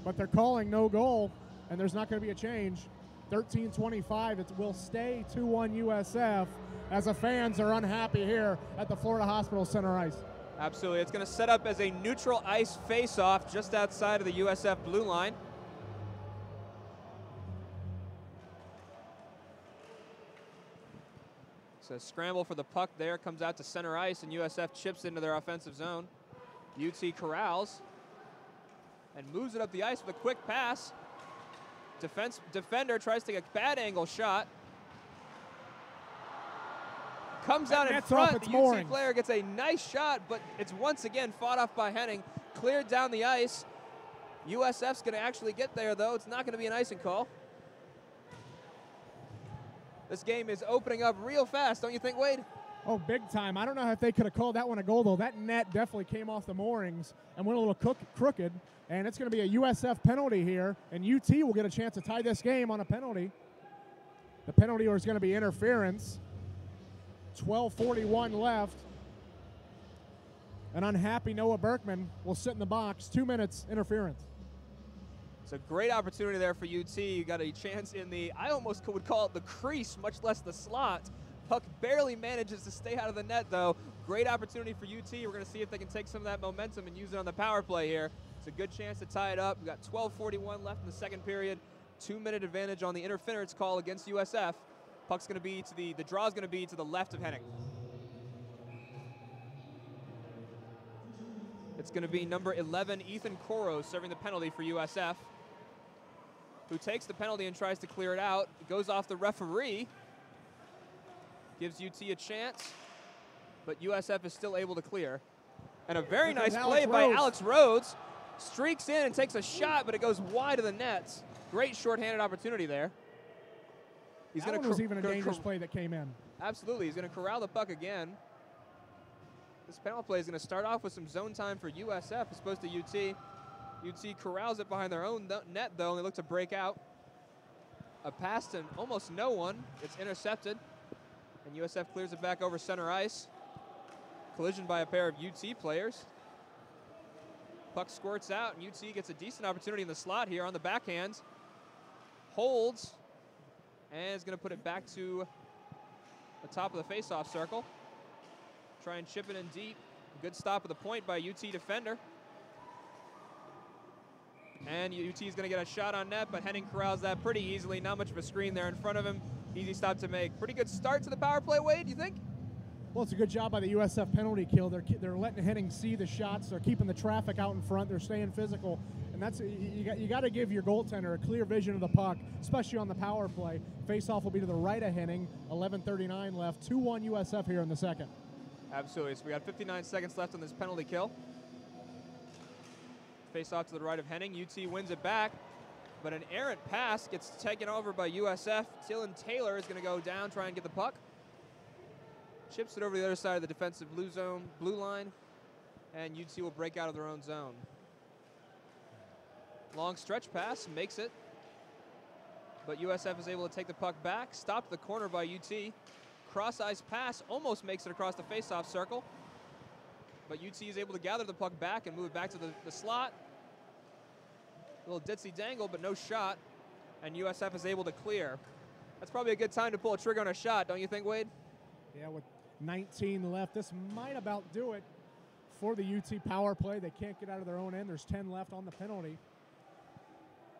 But they're calling no goal, and there's not going to be a change. 13:25, it will stay 2-1 USF as the fans are unhappy here at the Florida Hospital Center ice. Absolutely. It's going to set up as a neutral ice face-off just outside of the USF blue line. So scramble for the puck there, comes out to center ice, and USF chips into their offensive zone. UT corrals. and moves it up the ice with a quick pass. Defender tries to take a bad angle shot. Comes out in front. The UT player gets a nice shot, but it's once again fought off by Henning. Cleared down the ice. USF's going to actually get there, though. It's not going to be an icing call. This game is opening up real fast, don't you think, Wade? Oh, big time. I don't know if they could have called that one a goal, though. That net definitely came off the moorings and went a little crooked. And it's going to be a USF penalty here, and UT will get a chance to tie this game on a penalty. The penalty is going to be interference. 12:41 left. An unhappy Noah Berkman will sit in the box. 2 minutes interference. It's a great opportunity there for UT. You got a chance in the, I almost would call it the crease, much less the slot. Puck barely manages to stay out of the net, though. Great opportunity for UT. We're going to see if they can take some of that momentum and use it on the power play here. It's a good chance to tie it up. We've got 12:41 left in the second period. 2-minute advantage on the interference call against USF. Puck's going to be to the draw's going to be to the left of Henning. It's going to be number 11, Ethan Coro, serving the penalty for USF, who takes the penalty and tries to clear it out. It goes off the referee. Gives UT a chance, but USF is still able to clear. And a very nice play by Alex Rhodes. Streaks in and takes a shot, but it goes wide of the net. Great shorthanded opportunity there. That one was even a dangerous play that came in. Absolutely. He's going to corral the puck again. This penalty play is going to start off with some zone time for USF as opposed to UT. UT corrals it behind their own net, though, and they look to break out. A pass to almost no one. It's intercepted. And USF clears it back over center ice. Collision by a pair of UT players. Puck squirts out, and UT gets a decent opportunity in the slot here on the backhand. Holds, and is going to put it back to the top of the faceoff circle. Try and chip it in deep. Good stop at the point by UT defender. And UT is going to get a shot on net, but Henning corrals that pretty easily. Not much of a screen there in front of him. Easy stop to make. Pretty good start to the power play, Wade, do you think? Well, it's a good job by the USF penalty kill. They're letting Henning see the shots. They're keeping the traffic out in front. They're staying physical. And that's you got to give your goaltender a clear vision of the puck, especially on the power play. Face-off will be to the right of Henning. 11:39 left. 2-1 USF here in the second. Absolutely. So we got 59 seconds left on this penalty kill. Face-off to the right of Henning. UT wins it back. But an errant pass gets taken over by USF. Dylan Taylor is going to go down, try and get the puck. Chips it over to the other side of the defensive blue line, and UT will break out of their own zone. Long stretch pass, makes it. But USF is able to take the puck back, stopped the corner by UT. Cross-ice pass almost makes it across the face-off circle. But UT is able to gather the puck back and move it back to the slot. A little ditzy dangle, but no shot. And USF is able to clear. That's probably a good time to pull a trigger on a shot, don't you think, Wade? Yeah, with 19 left, this might about do it for the UT power play. They can't get out of their own end. There's 10 left on the penalty.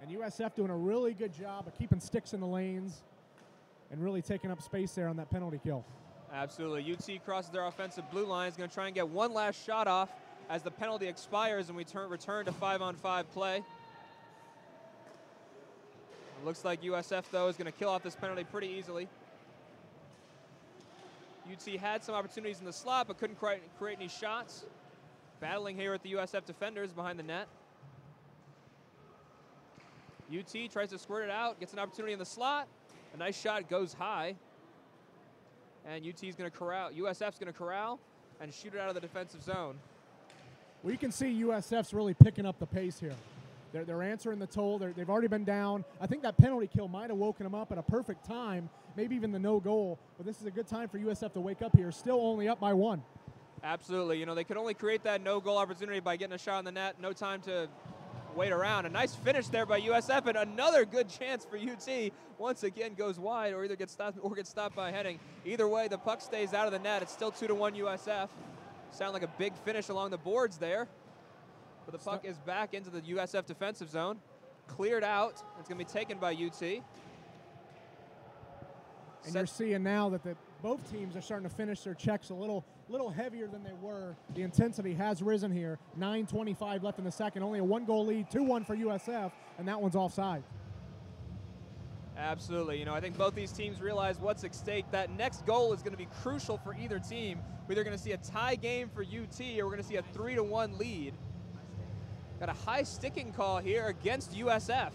And USF doing a really good job of keeping sticks in the lanes and really taking up space there on that penalty kill. Absolutely. UT crosses their offensive blue line. Is going to try and get one last shot off as the penalty expires and we return to 5-on-5 play. It looks like USF, though, is going to kill off this penalty pretty easily. UT had some opportunities in the slot, but couldn't create any shots. Battling here with the USF defenders behind the net. UT tries to squirt it out, gets an opportunity in the slot. A nice shot goes high. And USF's going to corral and shoot it out of the defensive zone. Well, you can see USF's really picking up the pace here. They're answering the toll. They've already been down. I think that penalty kill might have woken them up at a perfect time, maybe even the no goal. But this is a good time for USF to wake up here. Still only up by 1. Absolutely. You know, they could only create that no goal opportunity by getting a shot on the net. No time to wait around. A nice finish there by USF, and another good chance for UT. Once again goes wide or either gets stopped by Henning. Either way, the puck stays out of the net. It's still 2-1 USF. Sound like a big finish along the boards there. But the puck is back into the USF defensive zone. Cleared out. It's going to be taken by UT. And you're seeing now that both teams are starting to finish their checks a little heavier than they were. The intensity has risen here. 9:25 left in the second. Only a 1-goal lead, 2-1 for USF, and that one's offside. Absolutely. I think both these teams realize what's at stake. That next goal is going to be crucial for either team. We're either going to see a tie game for UT or we're going to see a 3-1 lead. Got a high sticking call here against USF.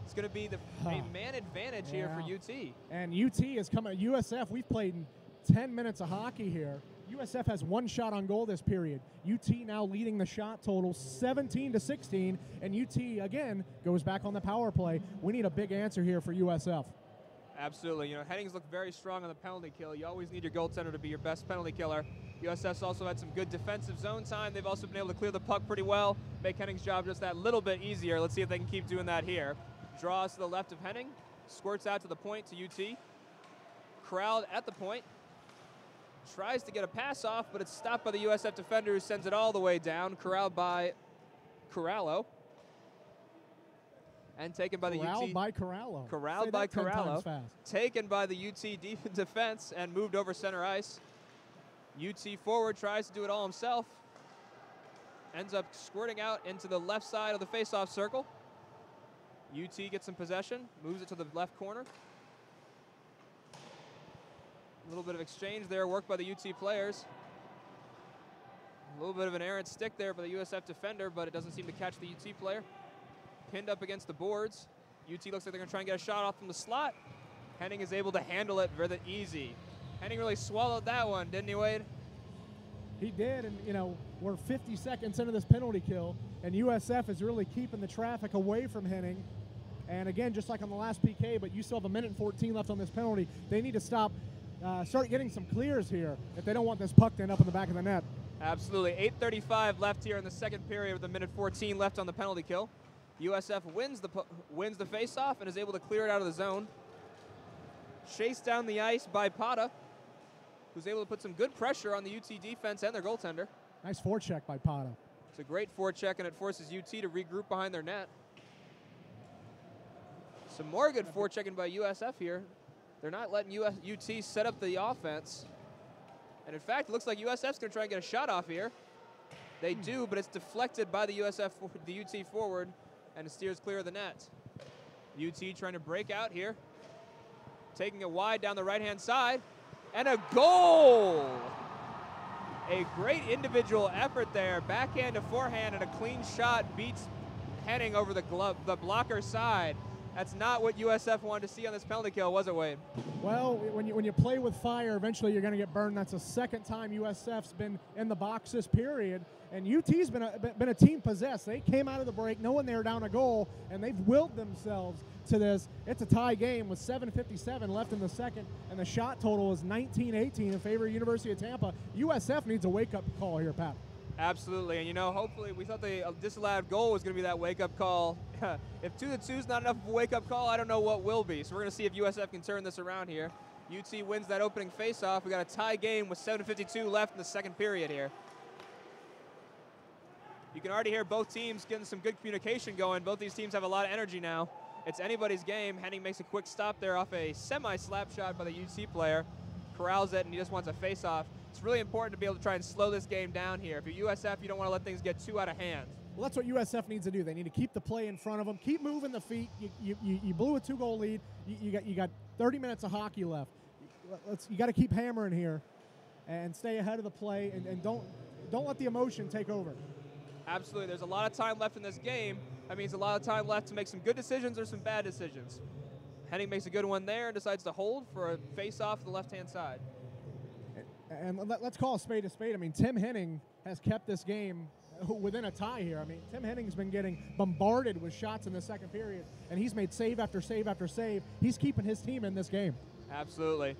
It's going to be a man advantage here for UT. And UT is coming. USF, we've played 10 minutes of hockey here. USF has 1 shot on goal this period. UT now leading the shot total 17-16, and UT again goes back on the power play. We need a big answer here for USF. Absolutely. Hennings look very strong on the penalty kill. You always need your goaltender to be your best penalty killer. USF's also had some good defensive zone time. They've also been able to clear the puck pretty well, make Hennings' job just that little bit easier. Let's see if they can keep doing that here. Draws to the left of Henning, squirts out to the point to UT. Corralled at the point. Tries to get a pass off, but it's stopped by the USF defender who sends it all the way down. Corralled by Corallo. And taken by the UT. Corralled by Corallo. Corralled by Corallo. Taken by the UT defense and moved over center ice. UT forward tries to do it all himself. Ends up squirting out into the left side of the faceoff circle. UT gets some possession, moves it to the left corner. A little bit of exchange there, worked by the UT players. A little bit of an errant stick there by the USF defender, but it doesn't seem to catch the UT player. Pinned up against the boards. UT looks like they're going to try and get a shot off from the slot. Henning is able to handle it very easy. Henning really swallowed that one, didn't he, Wade? He did, and we're 50 seconds into this penalty kill, and USF is really keeping the traffic away from Henning. And again, just like on the last PK, but you still have 1:14 left on this penalty. They need to start getting some clears here if they don't want this puck to end up in the back of the net. Absolutely. 8:35 left here in the second period with 1:14 left on the penalty kill. USF wins the faceoff and is able to clear it out of the zone. Chased down the ice by Pata, who's able to put some good pressure on the UT defense and their goaltender. Nice forecheck by Pata. It's a great forecheck, and it forces UT to regroup behind their net. Some more good forechecking by USF here. They're not letting UT set up the offense. And in fact, it looks like USF's going to try and get a shot off here. They do, but it's deflected by the UT forward, and it steers clear of the net. UT trying to break out here. Taking it wide down the right-hand side. And a goal! A great individual effort there. Backhand to forehand, and a clean shot beats Henning over the blocker side. That's not what USF wanted to see on this penalty kill, was it, Wade? Well, when you play with fire, eventually you're going to get burned. That's the second time USF's been in the box this period, and UT's been a team possessed. They came out of the break knowing they were down a goal, and they've willed themselves to this. It's a tie game with 7:57 left in the second, and the shot total is 19-18 in favor of University of Tampa. USF needs a wake-up call here, Pat. Absolutely, and hopefully we thought the disallowed goal was going to be that wake-up call. If 2-2 is not enough of a wake-up call, I don't know what will be. So we're going to see if USF can turn this around here. UT wins that opening face-off. We got a tie game with 7:52 left in the second period here. You can already hear both teams getting some good communication going. Both these teams have a lot of energy now. It's anybody's game. Henning makes a quick stop there off a semi-slap shot by the UT player. Corrals it, and he just wants a face-off. It's really important to be able to try and slow this game down here. If you're USF, you don't want to let things get too out of hand. Well, that's what USF needs to do. They need to keep the play in front of them, keep moving the feet. You blew a 2-goal lead. You got 30 minutes of hockey left. You got to keep hammering here and stay ahead of the play, and don't let the emotion take over. Absolutely. There's a lot of time left in this game. That means a lot of time left to make some good decisions or some bad decisions. Henning makes a good one there and decides to hold for a face-off to the left-hand side. And let's call a spade a spade. I mean, Tim Henning has kept this game within a tie here. I mean, Tim Henning's been getting bombarded with shots in the second period, and he's made save after save after save. He's keeping his team in this game. Absolutely.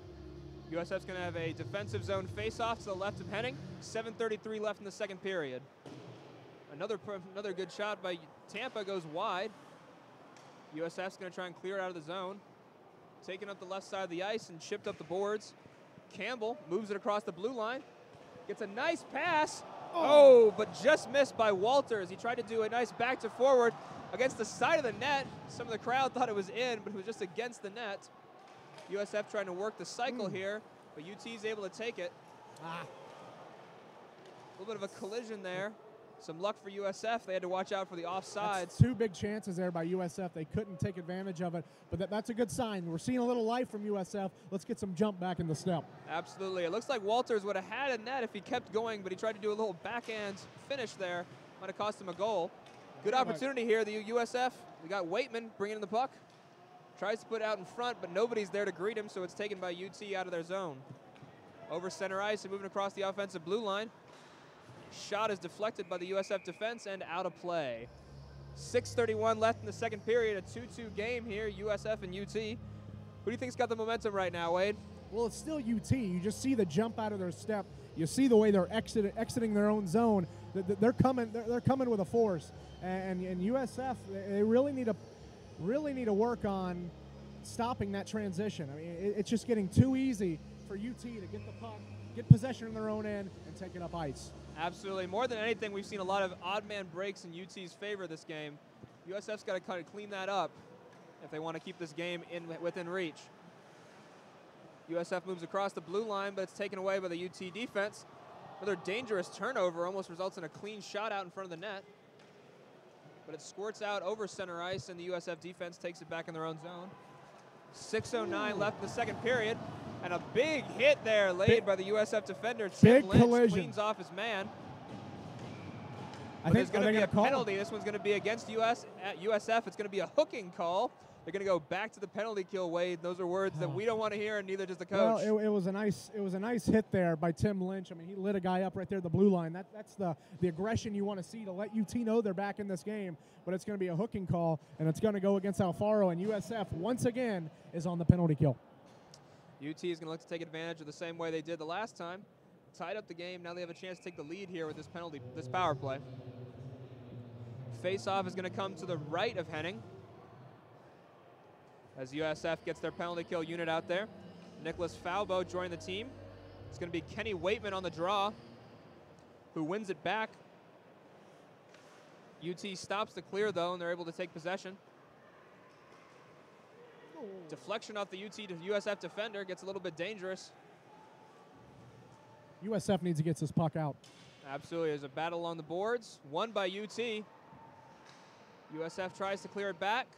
USF's going to have a defensive zone face-off to the left of Henning. 7:33 left in the second period. Another good shot by Tampa goes wide. USF's going to try and clear it out of the zone. Taking up the left side of the ice and chipped up the boards. Campbell moves it across the blue line. Gets a nice pass. Oh, but just missed by Walters. He tried to do a nice back to forward against the side of the net. Some of the crowd thought it was in, but it was just against the net. USF trying to work the cycle here. but UT's able to take it. A little bit of a collision there. Some luck for USF. They had to watch out for the offsides. That's 2 big chances there by USF. They couldn't take advantage of it, but that's a good sign. We're seeing a little life from USF. Let's get some jump back in the step. Absolutely. It looks like Walters would have had a net if he kept going, but he tried to do a little backhand finish there. Might have cost him a goal. Good opportunity here. The USF, we got Waitman bringing in the puck. Tries to put it out in front, but nobody's there to greet him, so it's taken by UT out of their zone. Over center ice and moving across the offensive blue line. Shot is deflected by the USF defense and out of play. 6:31 left in the second period, a 2-2 game here, USF and UT. Who do you think's got the momentum right now, Wade? Well, it's still UT. You just see the jump out of their step. You see the way they're exiting their own zone. They're coming with a force. And USF, they really need to work on stopping that transition. I mean, it's just getting too easy for UT to get the puck, get possession in their own end, and take it up ice. Absolutely. More than anything, we've seen a lot of odd man breaks in UT's favor this game. USF's got to kind of clean that up if they want to keep this game within reach. USF moves across the blue line, but it's taken away by the UT defense. Another dangerous turnover almost results in a clean shot out in front of the net. But it squirts out over center ice, and the USF defense takes it back in their own zone. 6:09 left in the second period. And a big hit there laid by the USF defender. Tim Lynch cleans off his man. There's going to be a penalty. This one's going to be against USF. It's going to be a hooking call. They're going to go back to the penalty kill, Wade. Those are words that we don't want to hear, and neither does the coach. Well, it was a nice hit there by Tim Lynch. I mean, he lit a guy up right there at the blue line. That's the aggression you want to see to let UT know they're back in this game. But it's going to be a hooking call, and it's going to go against Alfaro, and USF once again is on the penalty kill. UT is going to look to take advantage of the same way they did the last time. Tied up the game. Now they have a chance to take the lead here with this power play. Face-off is going to come to the right of Henning as USF gets their penalty kill unit out there. Nicholas Falbo joined the team. It's going to be Kenny Waitman on the draw, who wins it back. UT stops the clear, though, and they're able to take possession. Deflection off the UT to USF defender gets a little bit dangerous. USF needs to get this puck out. Absolutely. There's a battle on the boards. Won by UT. USF tries to clear it back.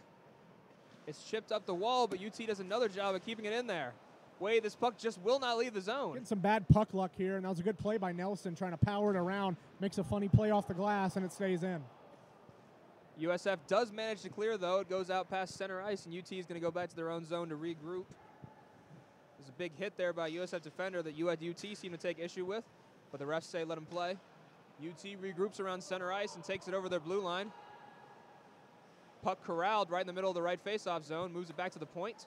It's chipped up the wall, but UT does another job of keeping it in there. Wade, this puck just will not leave the zone. Getting some bad puck luck here, and that was a good play by Nelson trying to power it around. Makes a funny play off the glass, and it stays in. USF does manage to clear, though. It goes out past center ice, and UT is going to go back to their own zone to regroup. There's a big hit there by USF defender that UT seem to take issue with, but the refs say let him play. UT regroups around center ice and takes it over their blue line. Puck corralled right in the middle of the right faceoff zone, moves it back to the point.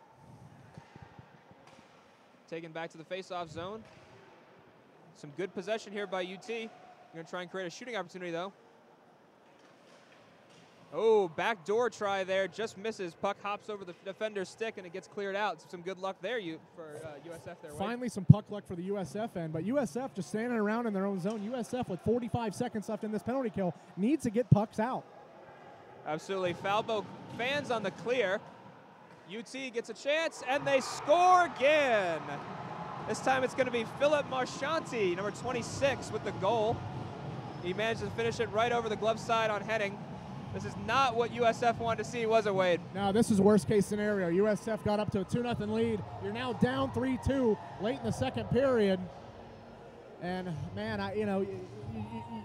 Taken back to the faceoff zone. Some good possession here by UT. They're going to try and create a shooting opportunity, though. Oh, backdoor try there, just misses. Puck hops over the defender's stick, and it gets cleared out. Some good luck there for USF there. Finally, some puck luck for the USF end, but USF just standing around in their own zone. USF with 45 seconds left in this penalty kill needs to get pucks out. Absolutely. Falbo fans on the clear. UT gets a chance, and they score again. This time it's going to be Philip Marchanti, number 26, with the goal. He managed to finish it right over the glove side on Henning. This is not what USF wanted to see, was it, Wade? No, this is worst case scenario. USF got up to a 2-0 lead. You're now down 3-2 late in the second period. And, man,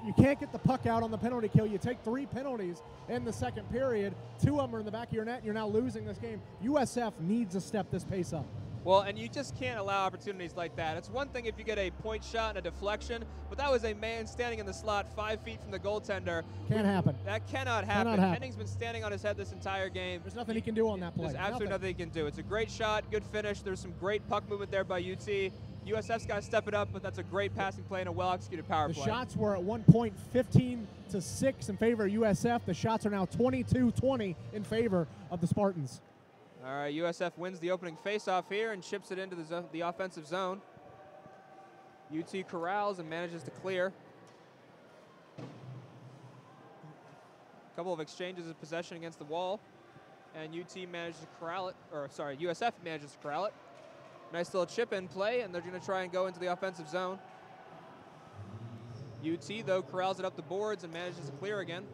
you can't get the puck out on the penalty kill. You take 3 penalties in the second period. 2 of them are in the back of your net, and you're now losing this game. USF needs to step this pace up. Well, and you just can't allow opportunities like that. It's one thing if you get a point shot and a deflection, but that was a man standing in the slot 5 feet from the goaltender. Can't happen. That cannot happen. Henning's been standing on his head this entire game. There's nothing he can do on that play. There's absolutely nothing he can do. It's a great shot, good finish. There's some great puck movement there by UT. USF's got to step it up, but that's a great passing play and a well-executed power play. The shots were at one point 15-6 in favor of USF. The shots are now 22-20 in favor of the Spartans. All right, USF wins the opening faceoff here and chips it into the offensive zone. UT corrals and manages to clear. A couple of exchanges of possession against the wall, and UT manages to corral it, or sorry, USF manages to corral it. Nice little chip-in play, and they're going to try and go into the offensive zone. UT, though, corrals it up the boards and manages to clear again.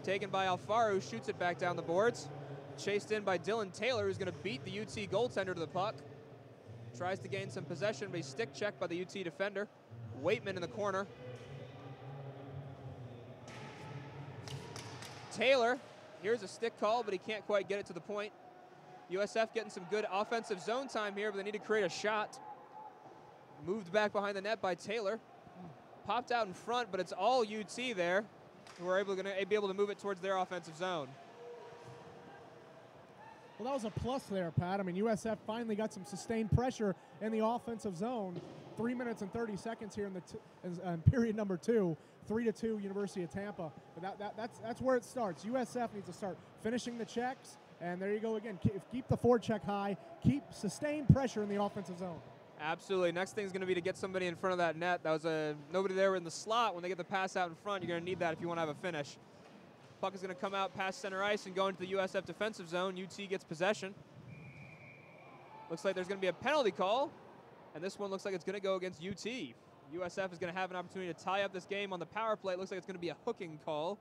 Taken by Alfaro, who shoots it back down the boards. Chased in by Dylan Taylor, who's going to beat the UT goaltender to the puck. Tries to gain some possession, but he's stick checked by the UT defender. Waitman in the corner. Taylor, here's a stick call, but he can't quite get it to the point. USF getting some good offensive zone time here, but they need to create a shot. Moved back behind the net by Taylor. Popped out in front, but it's all UT there, who are going to be able to move it towards their offensive zone. Well, that was a plus there, Pat. I mean, USF finally got some sustained pressure in the offensive zone. 3 minutes and 30 seconds here in the period number 2. 3-2 University of Tampa. But that's where it starts. USF needs to start finishing the checks. And there you go again. Keep the forecheck high. Keep sustained pressure in the offensive zone. Absolutely. Next thing is going to be to get somebody in front of that net. That was nobody there in the slot. When they get the pass out in front, you're going to need that if you want to have a finish. Puck is going to come out past center ice and go into the USF defensive zone. UT gets possession. Looks like there's going to be a penalty call, and this one looks like it's going to go against UT. USF is going to have an opportunity to tie up this game on the power play. It looks like it's going to be a hooking call,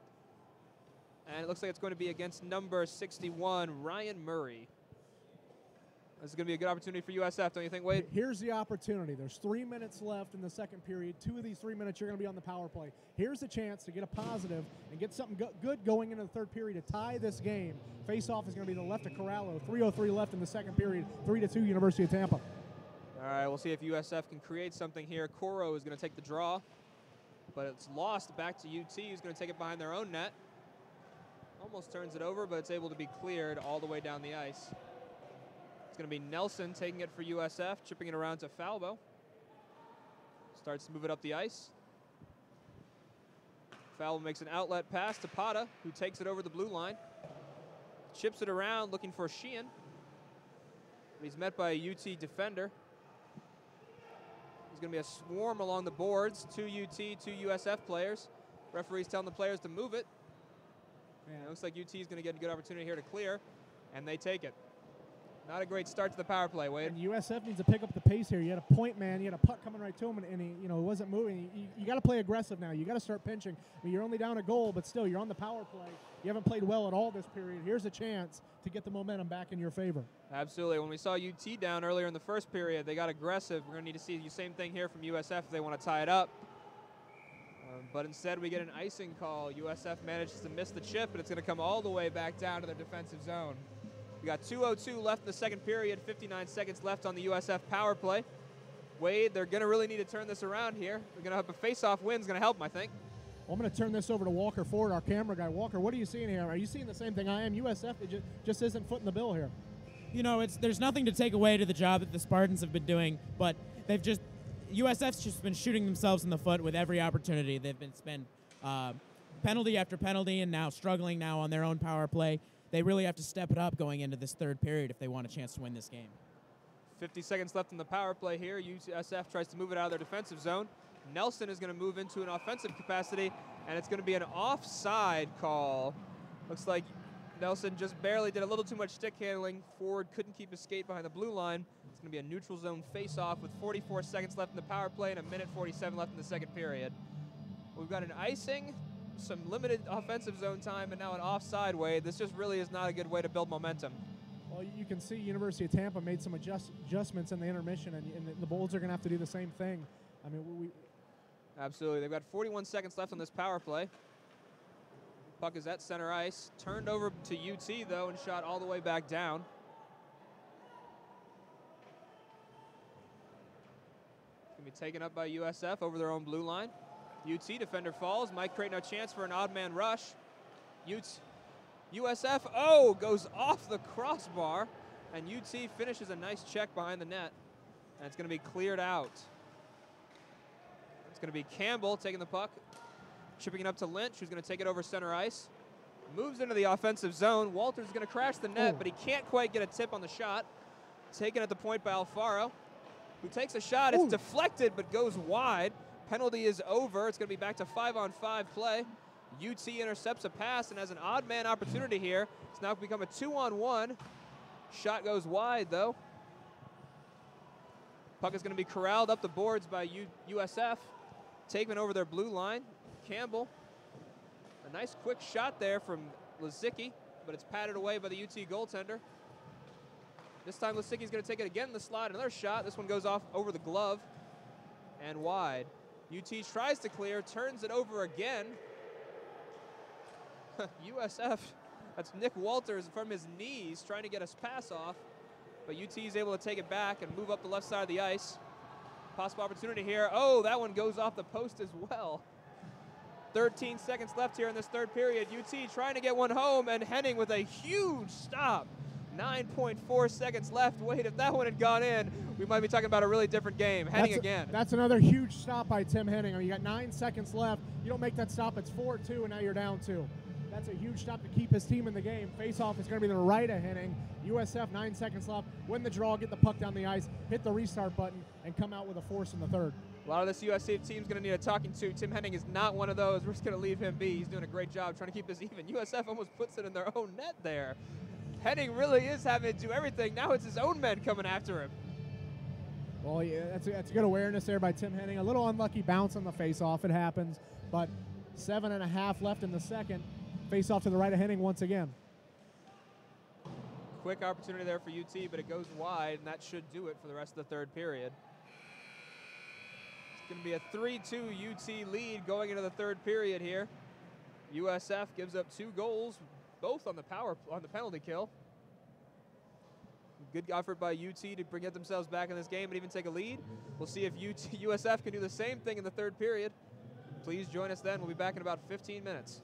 and it looks like it's going to be against number 61, Ryan Murray. This is going to be a good opportunity for USF, don't you think, Wade? Here's the opportunity. There's 3 minutes left in the second period. 2 of these 3 minutes, you're going to be on the power play. Here's a chance to get a positive and get something good going into the third period to tie this game. Face-off is going to be to the left of Corallo. 3:03 left in the second period. 3-2 University of Tampa. All right, we'll see if USF can create something here. Coro is going to take the draw, but it's lost back to UT, who's going to take it behind their own net. Almost turns it over, but it's able to be cleared all the way down the ice. It's going to be Nelson taking it for USF, chipping it around to Falbo. Starts to move it up the ice. Falbo makes an outlet pass to Pata, who takes it over the blue line. Chips it around, looking for Sheehan. But he's met by a UT defender. There's going to be a swarm along the boards. 2 UT, 2 USF players. Referee's telling the players to move it. Man, it looks like UT is going to get a good opportunity here to clear, and they take it. Not a great start to the power play, Wade. And USF needs to pick up the pace here. You had a point man, you had a puck coming right to him, and he, wasn't moving. You got to play aggressive now. You got to start pinching. I mean, you're only down a goal, but still, you're on the power play. You haven't played well at all this period. Here's a chance to get the momentum back in your favor. Absolutely. When we saw UT down earlier in the first period, they got aggressive. We're going to need to see the same thing here from USF if they want to tie it up. But instead, we get an icing call. USF manages to miss the chip, and it's going to come all the way back down to their defensive zone. We got 2:02 left in the second period, 59 seconds left on the USF power play. Wade, they're going to really need to turn this around here. They're going to have a face-off win. It's going to help them, I think. Well, I'm going to turn this over to Walker Ford, our camera guy. Walker, what are you seeing here? Are you seeing the same thing I am? USF just isn't footing the bill here. There's nothing to take away to the job that the Spartans have been doing, but USF's just been shooting themselves in the foot with every opportunity. They've been penalty after penalty and now struggling now on their own power play. They really have to step it up going into this third period if they want a chance to win this game. 50 seconds left in the power play here. USF tries to move it out of their defensive zone. Nelson is going to move into an offensive capacity, and it's going to be an offside call. Looks like Nelson just barely did a little too much stick handling. Ford couldn't keep his skate behind the blue line. It's going to be a neutral zone face-off with 44 seconds left in the power play and 1:47 left in the second period. We've got an icing, some limited offensive zone time, and now an offside way. This just really is not a good way to build momentum. Well, you can see University of Tampa made some adjustments in the intermission, and the Bulls are going to have to do the same thing. I mean, Absolutely. They've got 41 seconds left on this power play. Puck is at center ice. Turned over to UT, though, and shot all the way back down. It's going to be taken up by USF over their own blue line. UT defender falls. Might create no chance for an odd man rush. USF, goes off the crossbar, and UT finishes a nice check behind the net, and it's going to be cleared out. It's going to be Campbell taking the puck, chipping it up to Lynch, who's going to take it over center ice. Moves into the offensive zone. Walters is going to crash the net, but he can't quite get a tip on the shot. Taken at the point by Alfaro, who takes a shot. It's deflected, but goes wide. Penalty is over. It's going to be back to 5-on-5 play. UT intercepts a pass and has an odd man opportunity here. It's now become a 2-on-1. Shot goes wide, though. Puck is going to be corralled up the boards by USF. Takeman over their blue line. Campbell. A nice quick shot there from Lizicki, but it's patted away by the UT goaltender. This time Lizicki's going to take it again in the slot. Another shot. This one goes off over the glove and wide. UT tries to clear, turns it over again. USF, that's Nick Walters from his knees trying to get a pass off, but UT is able to take it back and move up the left side of the ice. Possible opportunity here. Oh, that one goes off the post as well. 13 seconds left here in this third period. UT trying to get one home, and Henning with a huge stop. 9.4 seconds left. Wait, if that one had gone in, we might be talking about a really different game. Henning again. That's another huge stop by Tim Henning. I mean, you got 9 seconds left. You don't make that stop, it's 4-2, and now you're down 2. That's a huge stop to keep his team in the game. Face-off is going to be the right of Henning. USF, 9 seconds left. Win the draw, get the puck down the ice, hit the restart button, and come out with a force in the third. A lot of this USF team's going to need a talking to. Tim Henning is not one of those. We're just going to leave him be. He's doing a great job trying to keep this even. USF almost puts it in their own net there. Henning really is having to do everything. Now it's his own men coming after him. Well, yeah, that's a good awareness there by Tim Henning. A little unlucky bounce on the face-off. It happens, but 7.5 left in the second. Face-off to the right of Henning once again. Quick opportunity there for UT, but it goes wide, and that should do it for the rest of the third period. It's going to be a 3-2 UT lead going into the third period here. USF gives up 2 goals, both on the penalty kill. Good effort by UT to get themselves back in this game and even take a lead. We'll see if USF can do the same thing in the third period. Please join us then. We'll be back in about 15 minutes.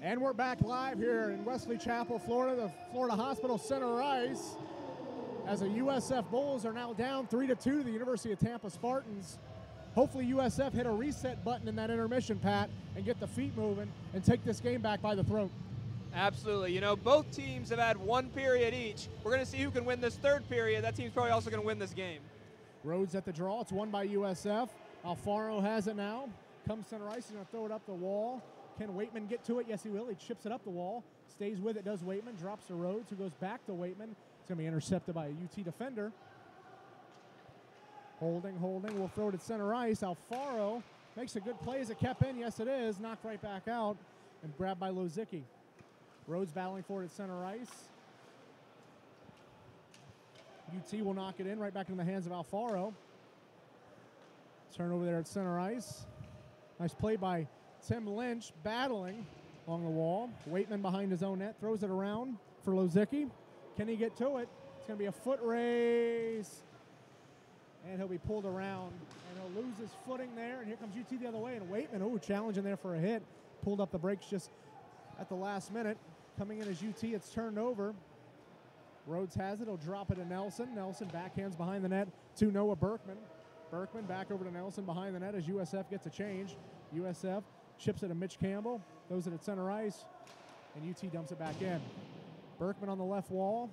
And we're back live here in Wesley Chapel, Florida, the Florida Hospital Center ice, as the USF Bulls are now down 3-2 to the University of Tampa Spartans. Hopefully USF hit a reset button in that intermission, Pat, and get the feet moving and take this game back by the throat. Absolutely. You know, both teams have had one period each. We're going to see who can win this third period. That team's probably also going to win this game. Rhodes at the draw. It's won by USF. Alfaro has it now. Comes center ice. He's going to throw it up the wall. Can Waitman get to it? Yes, he will. He chips it up the wall. Stays with it, does Waitman. Drops to Rhodes, who goes back to Waitman. It's going to be intercepted by a UT defender. Holding. We'll throw it at center ice. Alfaro makes a good play as it kept in. Yes, it is. Knocked right back out and grabbed by Lozicki. Rhodes battling for it at center ice. UT will knock it in right back into the hands of Alfaro. Turnover there at center ice. Nice play by Tim Lynch, battling along the wall. Waitman behind his own net, throws it around for Lozicki. Can he get to it? It's going to be a foot race. And he'll be pulled around, and he'll lose his footing there. And here comes UT the other way, and Waitman, challenging there for a hit. Pulled up the brakes just at the last minute. Coming in as UT, it's turned over. Rhodes has it. He'll drop it to Nelson. Nelson backhands behind the net to Noah Berkman. Berkman back over to Nelson behind the net as USF gets a change. USF chips it to Mitch Campbell. Throws it at center ice, and UT dumps it back in. Berkman on the left wall.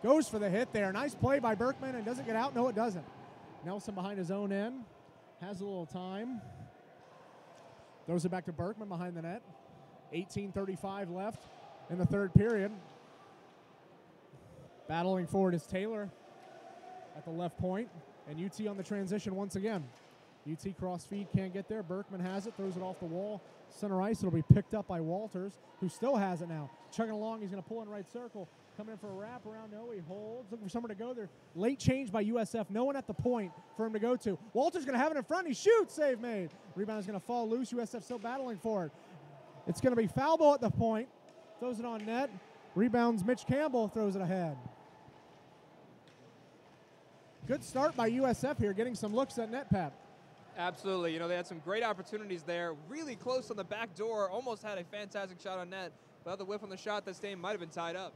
Goes for the hit there. Nice play by Berkman, and doesn't get out. No, it doesn't. Nelson behind his own end. Has a little time. Throws it back to Berkman behind the net. 18:35 left in the third period. Battling forward is Taylor at the left point, and UT on the transition once again. UT cross feed, can't get there. Berkman has it, throws it off the wall. Center ice, it'll be picked up by Walters, who still has it now. Chugging along, he's going to pull in right circle. Coming in for a wraparound, no, he holds. Looking for somewhere to go there. Late change by USF, no one at the point for him to go to. Walters going to have it in front, he shoots, save made. Rebound is going to fall loose, USF still battling for it. It's going to be foul ball at the point. Throws it on net. Rebounds Mitch Campbell, throws it ahead. Good start by USF here, getting some looks at net, Pat. Absolutely. You know, they had some great opportunities there. Really close on the back door. Almost had a fantastic shot on net. But the whiff on the shot, this game might have been tied up.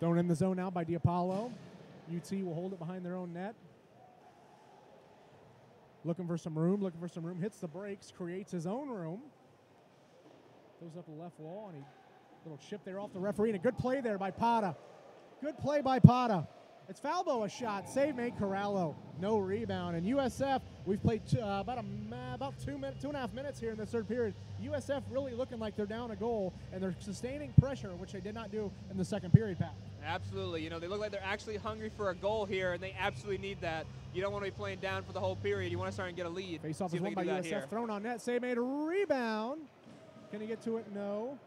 Thrown in the zone now by DiApollo. UT will hold it behind their own net. Looking for some room. Hits the brakes, creates his own room. Goes up the left wall, and he little chip there off the referee. And a good play there by Pata. Good play by Pata. It's foul ball, a shot. Save made Corallo. No rebound. And USF, we've played about 2.5 minutes here in the third period. USF really looking like they're down a goal, and they're sustaining pressure, which they did not do in the second period, Pat. Absolutely. You know, they look like they're actually hungry for a goal here, and they absolutely need that. You don't want to be playing down for the whole period. You want to start and get a lead. Face off is won by USF. Thrown on net. Save made. A rebound. Can he get to it? No.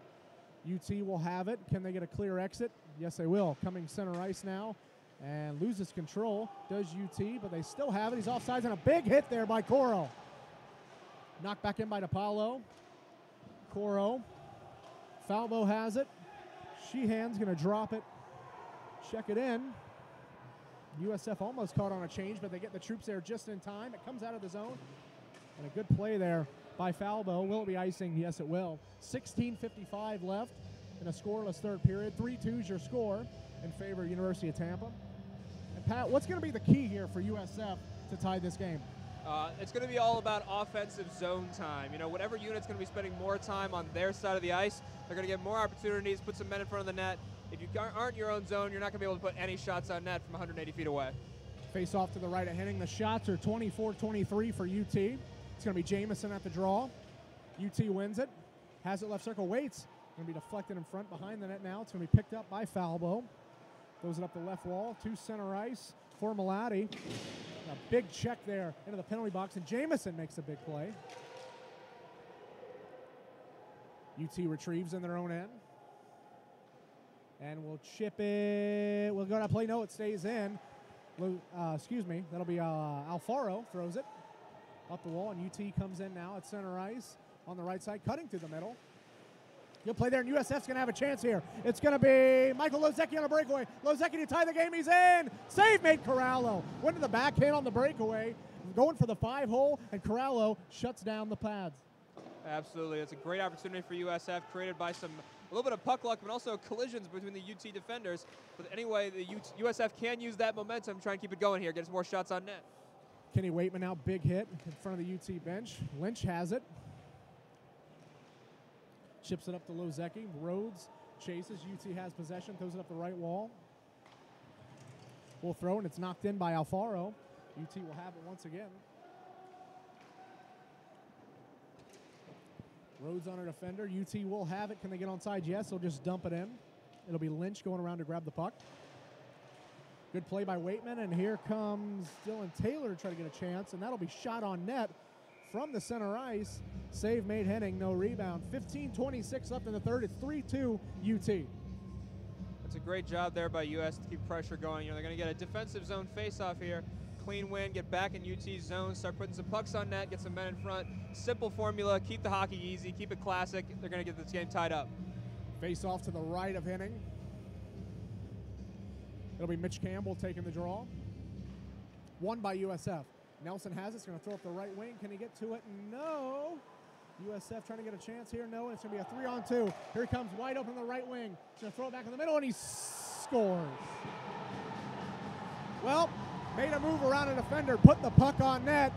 UT will have it. Can they get a clear exit? Yes, they will. Coming center ice now. And loses control, does UT, but they still have it. He's offsides, and a big hit there by Coro. Knocked back in by DiApollo. Coro. Falbo has it. Sheehan's going to drop it. Check it in. USF almost caught on a change, but they get the troops there just in time. It comes out of the zone. And a good play there by Falbo. Will it be icing? Yes, it will. 16:55 left in a scoreless third period. 3-2 is your score in favor of University of Tampa. And Pat, what's going to be the key here for USF to tie this game? It's going to be all about offensive zone time. You know, whatever unit's going to be spending more time on their side of the ice, they're going to get more opportunities, put some men in front of the net. If you aren't in your own zone, you're not going to be able to put any shots on net from 180 feet away. Face off to the right of Henning. The shots are 24-23 for UT. It's going to be Jamison at the draw. UT wins it. Has it left circle, waits. Going to be deflected in front behind the net now. It's going to be picked up by Falbo. Throws it up the left wall to center ice for Malati. A big check there into the penalty box, and Jamison makes a big play. UT retrieves in their own end. And we'll chip it. We'll go to play. No, it stays in. That'll be Alfaro throws it up the wall, and UT comes in now at center ice on the right side, cutting through the middle. He'll play there, and USF's going to have a chance here. It's going to be Michael Lozecki on a breakaway. Lozecki to tie the game. He's in. Save made Corallo. Went to the backhand on the breakaway. Going for the 5-hole, and Corallo shuts down the pads. Absolutely. It's a great opportunity for USF, created by a little bit of puck luck, but also collisions between the UT defenders. But anyway, the USF can use that momentum, try and keep it going here, get some more shots on net. Kenny Waitman now, big hit in front of the UT bench. Lynch has it. Chips it up to Lozecki. Rhodes chases. UT has possession, throws it up the right wall. We'll throw, and it's knocked in by Alfaro. UT will have it once again. Rhodes on a defender. UT will have it. Can they get onside? Yes, they'll just dump it in. It'll be Lynch going around to grab the puck. Good play by Waitman, and here comes Dylan Taylor to try to get a chance, and that'll be shot on net from the center ice. Save made Henning, no rebound. 15:26 left in the third. It's 3-2 UT. It's a great job there by US to keep pressure going. They're going to get a defensive zone face-off here. Clean win, get back in UT's zone, start putting some pucks on net, get some men in front. Simple formula, keep the hockey easy, keep it classic. They're going to get this game tied up. Face off to the right of Henning. It'll be Mitch Campbell taking the draw. Won by USF. Nelson has it. It's going to throw up the right wing. Can he get to it? No. USF trying to get a chance here. No, it's going to be a 3-on-2. Here he comes wide open in the right wing. He's going to throw it back in the middle, and he scores. Well, made a move around a defender, put the puck on net.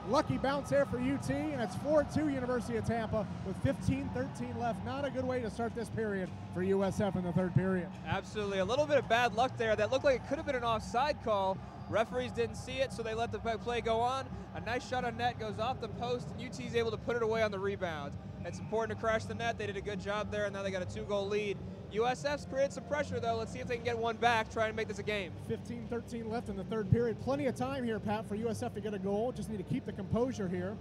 Lucky bounce there for UT, and it's 4-2 University of Tampa with 15:13 left. Not a good way to start this period for USF in the third period. Absolutely. A little bit of bad luck there. That looked like it could have been an offside call. Referees didn't see it, so they let the play go on. A nice shot on net goes off the post, and UT's able to put it away on the rebound. It's important to crash the net. They did a good job there, and now they got a 2-goal lead. USF's created some pressure, though. Let's see if they can get one back, try and make this a game. 15:13 left in the third period. Plenty of time here, Pat, for USF to get a goal. Just need to keep the composure here.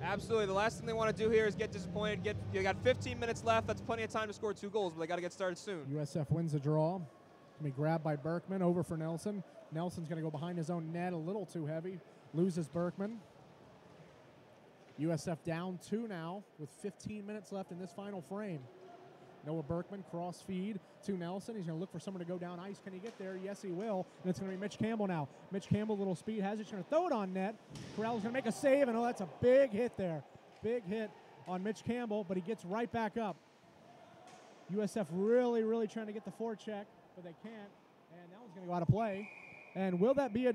Absolutely. The last thing they want to do here is get disappointed. You got 15 minutes left. That's plenty of time to score 2 goals, but they got to get started soon. USF wins the draw. Going to be grabbed by Berkman. Over for Nelson. Nelson's going to go behind his own net, a little too heavy. Loses Berkman. USF down 2 now with 15 minutes left in this final frame. Noah Berkman, cross feed to Nelson. He's going to look for someone to go down ice. Can he get there? Yes, he will. And it's going to be Mitch Campbell now. Mitch Campbell, little speed, has it. He's going to throw it on net. Corral's going to make a save, and oh, that's a big hit there. Big hit on Mitch Campbell, but he gets right back up. USF really, really trying to get the forecheck, but they can't. And that one's going to go out of play. And will that be a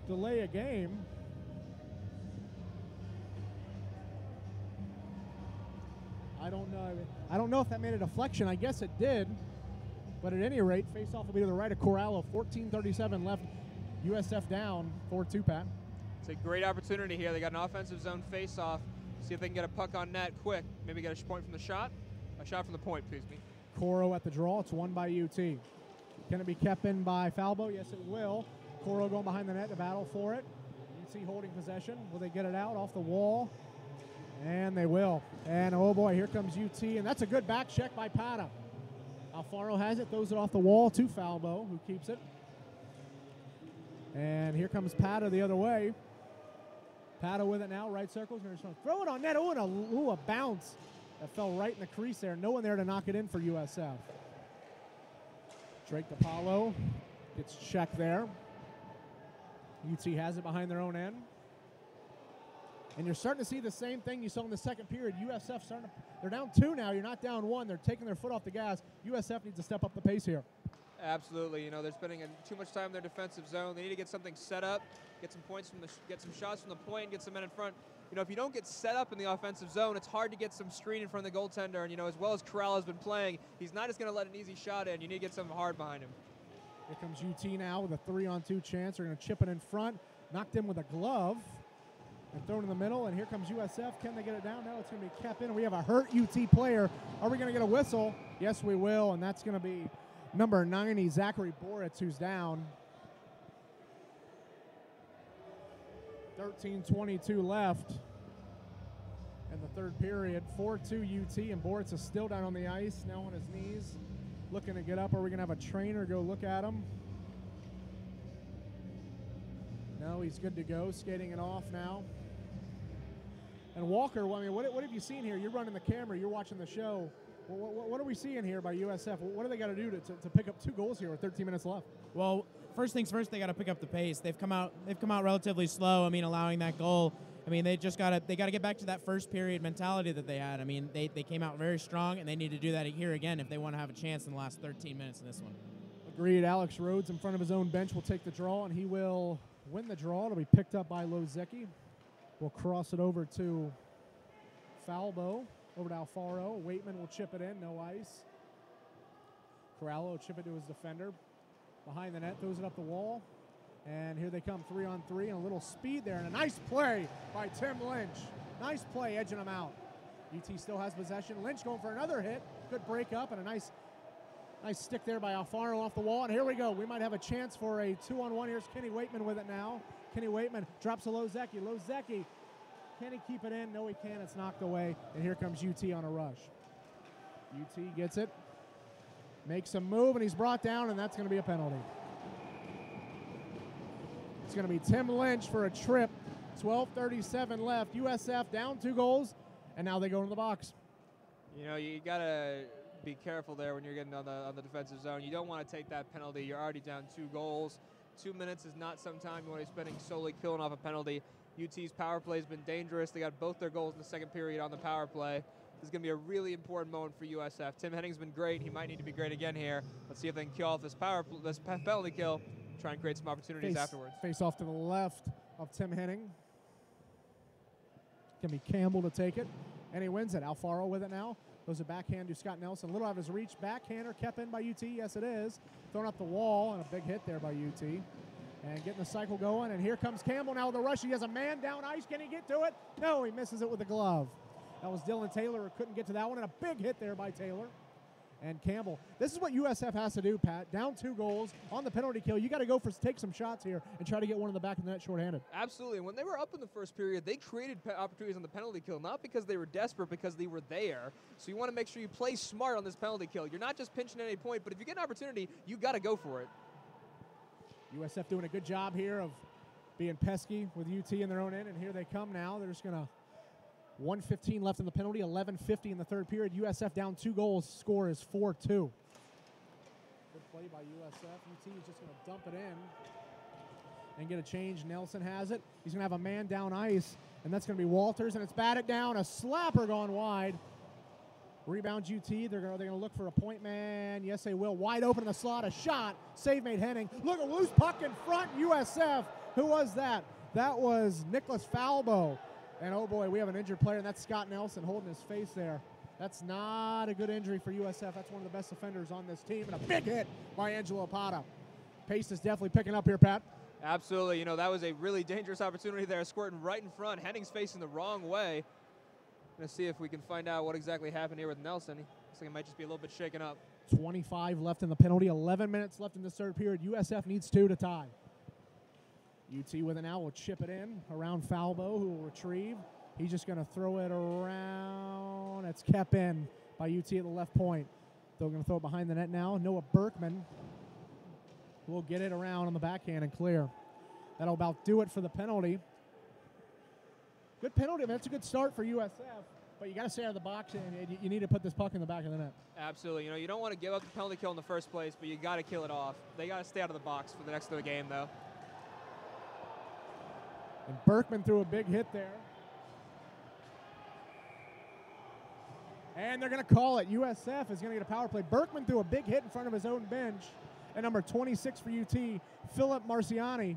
delay a game? I don't know. I don't know if that made a deflection. I guess it did. But at any rate, face-off will be to the right of Corral. 14:37 left. USF down 4-2, Pat. It's a great opportunity here. They got an offensive zone face-off. See if they can get a puck on net quick. Maybe get a point from the shot. A shot from the point, please me. Coro at the draw. It's won by UT. Can it be kept in by Falbo? Yes, it will. Coro going behind the net to battle for it. UT holding possession. Will they get it out off the wall? And they will. And oh boy, here comes UT. And that's a good back check by Pata. Alfaro has it, throws it off the wall to Falbo, who keeps it. And here comes Pata the other way. Pata with it now, right circle. He's going to throw it on net. Oh, and a bounce that fell right in the crease there. No one there to knock it in for USF. Drake DiPaolo gets checked there. UT has it behind their own end. And you're starting to see the same thing you saw in the second period. USF they're down 2 now. You're not down 1. They're taking their foot off the gas. USF needs to step up the pace here. Absolutely. They're spending too much time in their defensive zone. They need to get something set up, get some points get some shots from the point, get some men in front. If you don't get set up in the offensive zone, it's hard to get some screen in front of the goaltender. And as well as Corral has been playing, he's not just going to let an easy shot in. You need to get something hard behind him. Here comes UT now with a 3-on-2 chance. They're going to chip it in front. Knocked in with a glove. And thrown in the middle, and here comes USF. Can they get it down? No, it's going to be kept in. We have a hurt UT player. Are we going to get a whistle? Yes, we will, and that's going to be number 90, Zachary Boritz, who's down. 13:22 left in the third period. 4-2 UT, and Boritz is still down on the ice, now on his knees, looking to get up. Are we going to have a trainer go look at him? No, he's good to go, skating it off now. And Walker, what have you seen here? You're running the camera, you're watching the show. What are we seeing here by USF? What do they got to do to pick up 2 goals here with 13 minutes left? Well, first things first, they got to pick up the pace. They've come out relatively slow. Allowing that goal I mean, they gotta get back to that first period mentality that they had. I mean, they came out very strong, and they need to do that here again if they want to have a chance in the last 13 minutes in this one. Agreed. Alex Rhodes in front of his own bench will take the draw, and he will win the draw. It'll be picked up by Lozecki. We'll cross it over to Falbo, over to Alfaro. Waitman will chip it in, no ice. Corralo will chip it to his defender. Behind the net, throws it up the wall. And here they come, 3-on-3, and a little speed there, and a nice play by Tim Lynch. Nice play, edging him out. UT still has possession. Lynch going for another hit. Good break up, and a nice stick there by Alfaro off the wall. And here we go. We might have a chance for a 2-on-1. Here's Kenny Waitman with it now. Kenny Waitman drops to Lozecki. Lozecki, can he keep it in? No, he can't. It's knocked away. And here comes UT on a rush. UT gets it, makes a move, and he's brought down, and that's going to be a penalty. It's going to be Tim Lynch for a trip. 12:37 left. USF down 2 goals, and now they go into the box. You know, you got to be careful there when you're getting on the defensive zone. You don't want to take that penalty. You're already down 2 goals. 2 minutes is not some time you want to be spending solely killing off a penalty. UT's power play has been dangerous. They got both their goals in the second period on the power play. This is going to be a really important moment for USF. Tim Henning's been great. He might need to be great again here. Let's see if they can kill off this penalty kill. Try and create some opportunities afterwards. Face off to the left of Tim Henning. Can be Campbell to take it, and he wins it. Alfaro with it now. Goes a backhand to Scott Nelson. A little out of his reach. Backhander kept in by UT. Yes, it is. Thrown up the wall, and a big hit there by UT. And getting the cycle going, and here comes Campbell now with a rush. He has a man down ice. Can he get to it? No, he misses it with the glove. That was Dylan Taylor who couldn't get to that one, and a big hit there by Taylor. And Campbell. This is what USF has to do, Pat. Down 2 goals on the penalty kill. You got to go take some shots here and try to get one in the back of the net shorthanded. Absolutely. When they were up in the first period, they created opportunities on the penalty kill, not because they were desperate, because they were there. So you want to make sure you play smart on this penalty kill. You're not just pinching at any point, but if you get an opportunity, you got to go for it. USF doing a good job here of being pesky with UT in their own end, and here they come now. They're just going to 1:15 left in the penalty, 11:50 in the third period. USF down 2 goals. Score is 4-2. Good play by USF. UT is just going to dump it in and get a change. Nelson has it. He's going to have a man down ice, and that's going to be Walters, and it's batted down. A slapper gone wide. Rebound UT. They're going to look for a point man. Yes, they will. Wide open in the slot. A shot. Save made Henning. Look, a loose puck in front. USF. Who was that? That was Nicholas Falbo. And oh boy, we have an injured player, and that's Scott Nelson holding his face there. That's not a good injury for USF. That's one of the best defenders on this team, and a big hit by Angelo Pata. Pace is definitely picking up here, Pat. Absolutely. You know, that was a really dangerous opportunity there, squirting right in front. Henning's facing the wrong way. Going to see if we can find out what exactly happened here with Nelson. Looks like it might just be a little bit shaken up. 25 left in the penalty, 11 minutes left in the third period. USF needs 2 to tie. UT with it now will chip it in around Falbo, who will retrieve. He's just going to throw it around. It's kept in by UT at the left point. They're going to throw it behind the net now. Noah Berkman will get it around on the backhand and clear. That'll about do it for the penalty. Good penalty. I mean, that's a good start for USF, but you got to stay out of the box, and you need to put this puck in the back of the net. Absolutely. You know, you don't want to give up the penalty kill in the first place, but you got to kill it off. They got to stay out of the box for the next of the game, though. And Berkman threw a big hit there. And they're going to call it. USF is going to get a power play. Berkman threw a big hit in front of his own bench. And number 26 for UT, Philip Marciani,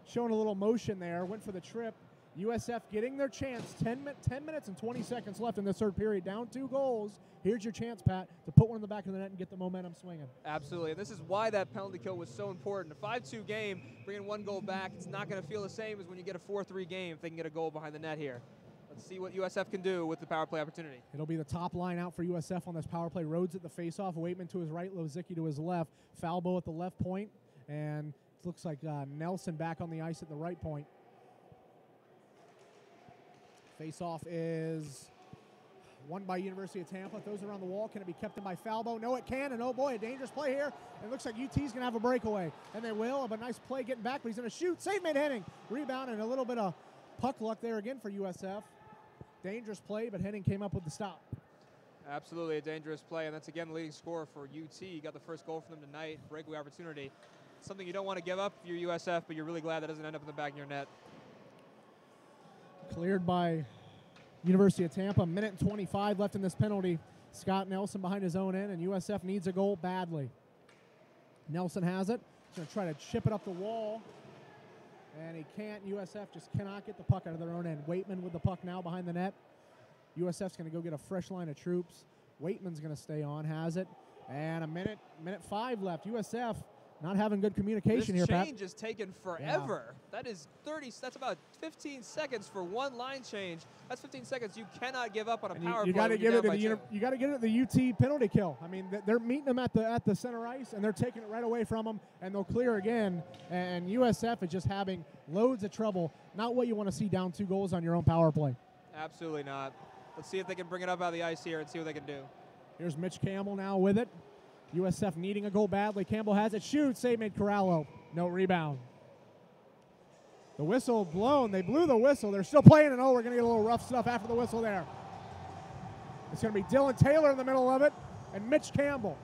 showing a little motion there. Went for the trip. USF getting their chance. 10 minutes and 20 seconds left in the third period. Down 2 goals. Here's your chance, Pat, to put one in the back of the net and get the momentum swinging. Absolutely, and this is why that penalty kill was so important. A 5-2 game, bringing 1 goal back, it's not going to feel the same as when you get a 4-3 game if they can get a goal behind the net here. Let's see what USF can do with the power play opportunity. It'll be the top line out for USF on this power play. Rhodes at the faceoff, Waitman to his right, Lozicki to his left, Falbo at the left point, and it looks like Nelson back on the ice at the right point. Faceoff is won by University of Tampa. Throws it around the wall. Can it be kept in by Falbo? No, it can. And oh boy, a dangerous play here. It looks like UT's going to have a breakaway. And they will. Have a nice play getting back, but he's going to shoot. Save made Henning. Rebound and a little bit of puck luck there again for USF. Dangerous play, but Henning came up with the stop. Absolutely a dangerous play, and that's again the leading scorer for UT. You got the first goal for them tonight. Breakaway opportunity. Something you don't want to give up if you're USF, but you're really glad that doesn't end up in the back of your net. Cleared by University of Tampa. 1:25 left in this penalty. Scott Nelson behind his own end, and USF needs a goal badly. Nelson has it. He's going to try to chip it up the wall, and he can't. USF just cannot get the puck out of their own end. Waitman with the puck now behind the net. USF's going to go get a fresh line of troops. Waitman's going to stay on, has it. And minute 5 left. USF not having good communication here, Pat. This change is taking forever. Yeah. That is that's about 15 seconds for one line change. That's 15 seconds you cannot give up on a power play. You got to give it to you got to get it to the UT penalty kill. I mean, they're meeting them at the center ice, and they're taking it right away from them, and they'll clear again. And USF is just having loads of trouble. Not what you want to see down 2 goals on your own power play. Absolutely not. Let's see if they can bring it up out of the ice here and see what they can do. Here's Mitch Campbell now with it. USF needing a goal badly. Campbell has it. Shoots. Save made Corallo. No rebound. The whistle blown. They blew the whistle. They're still playing, and we're going to get a little rough stuff after the whistle there. It's going to be Dylan Taylor in the middle of it and Mitch Campbell.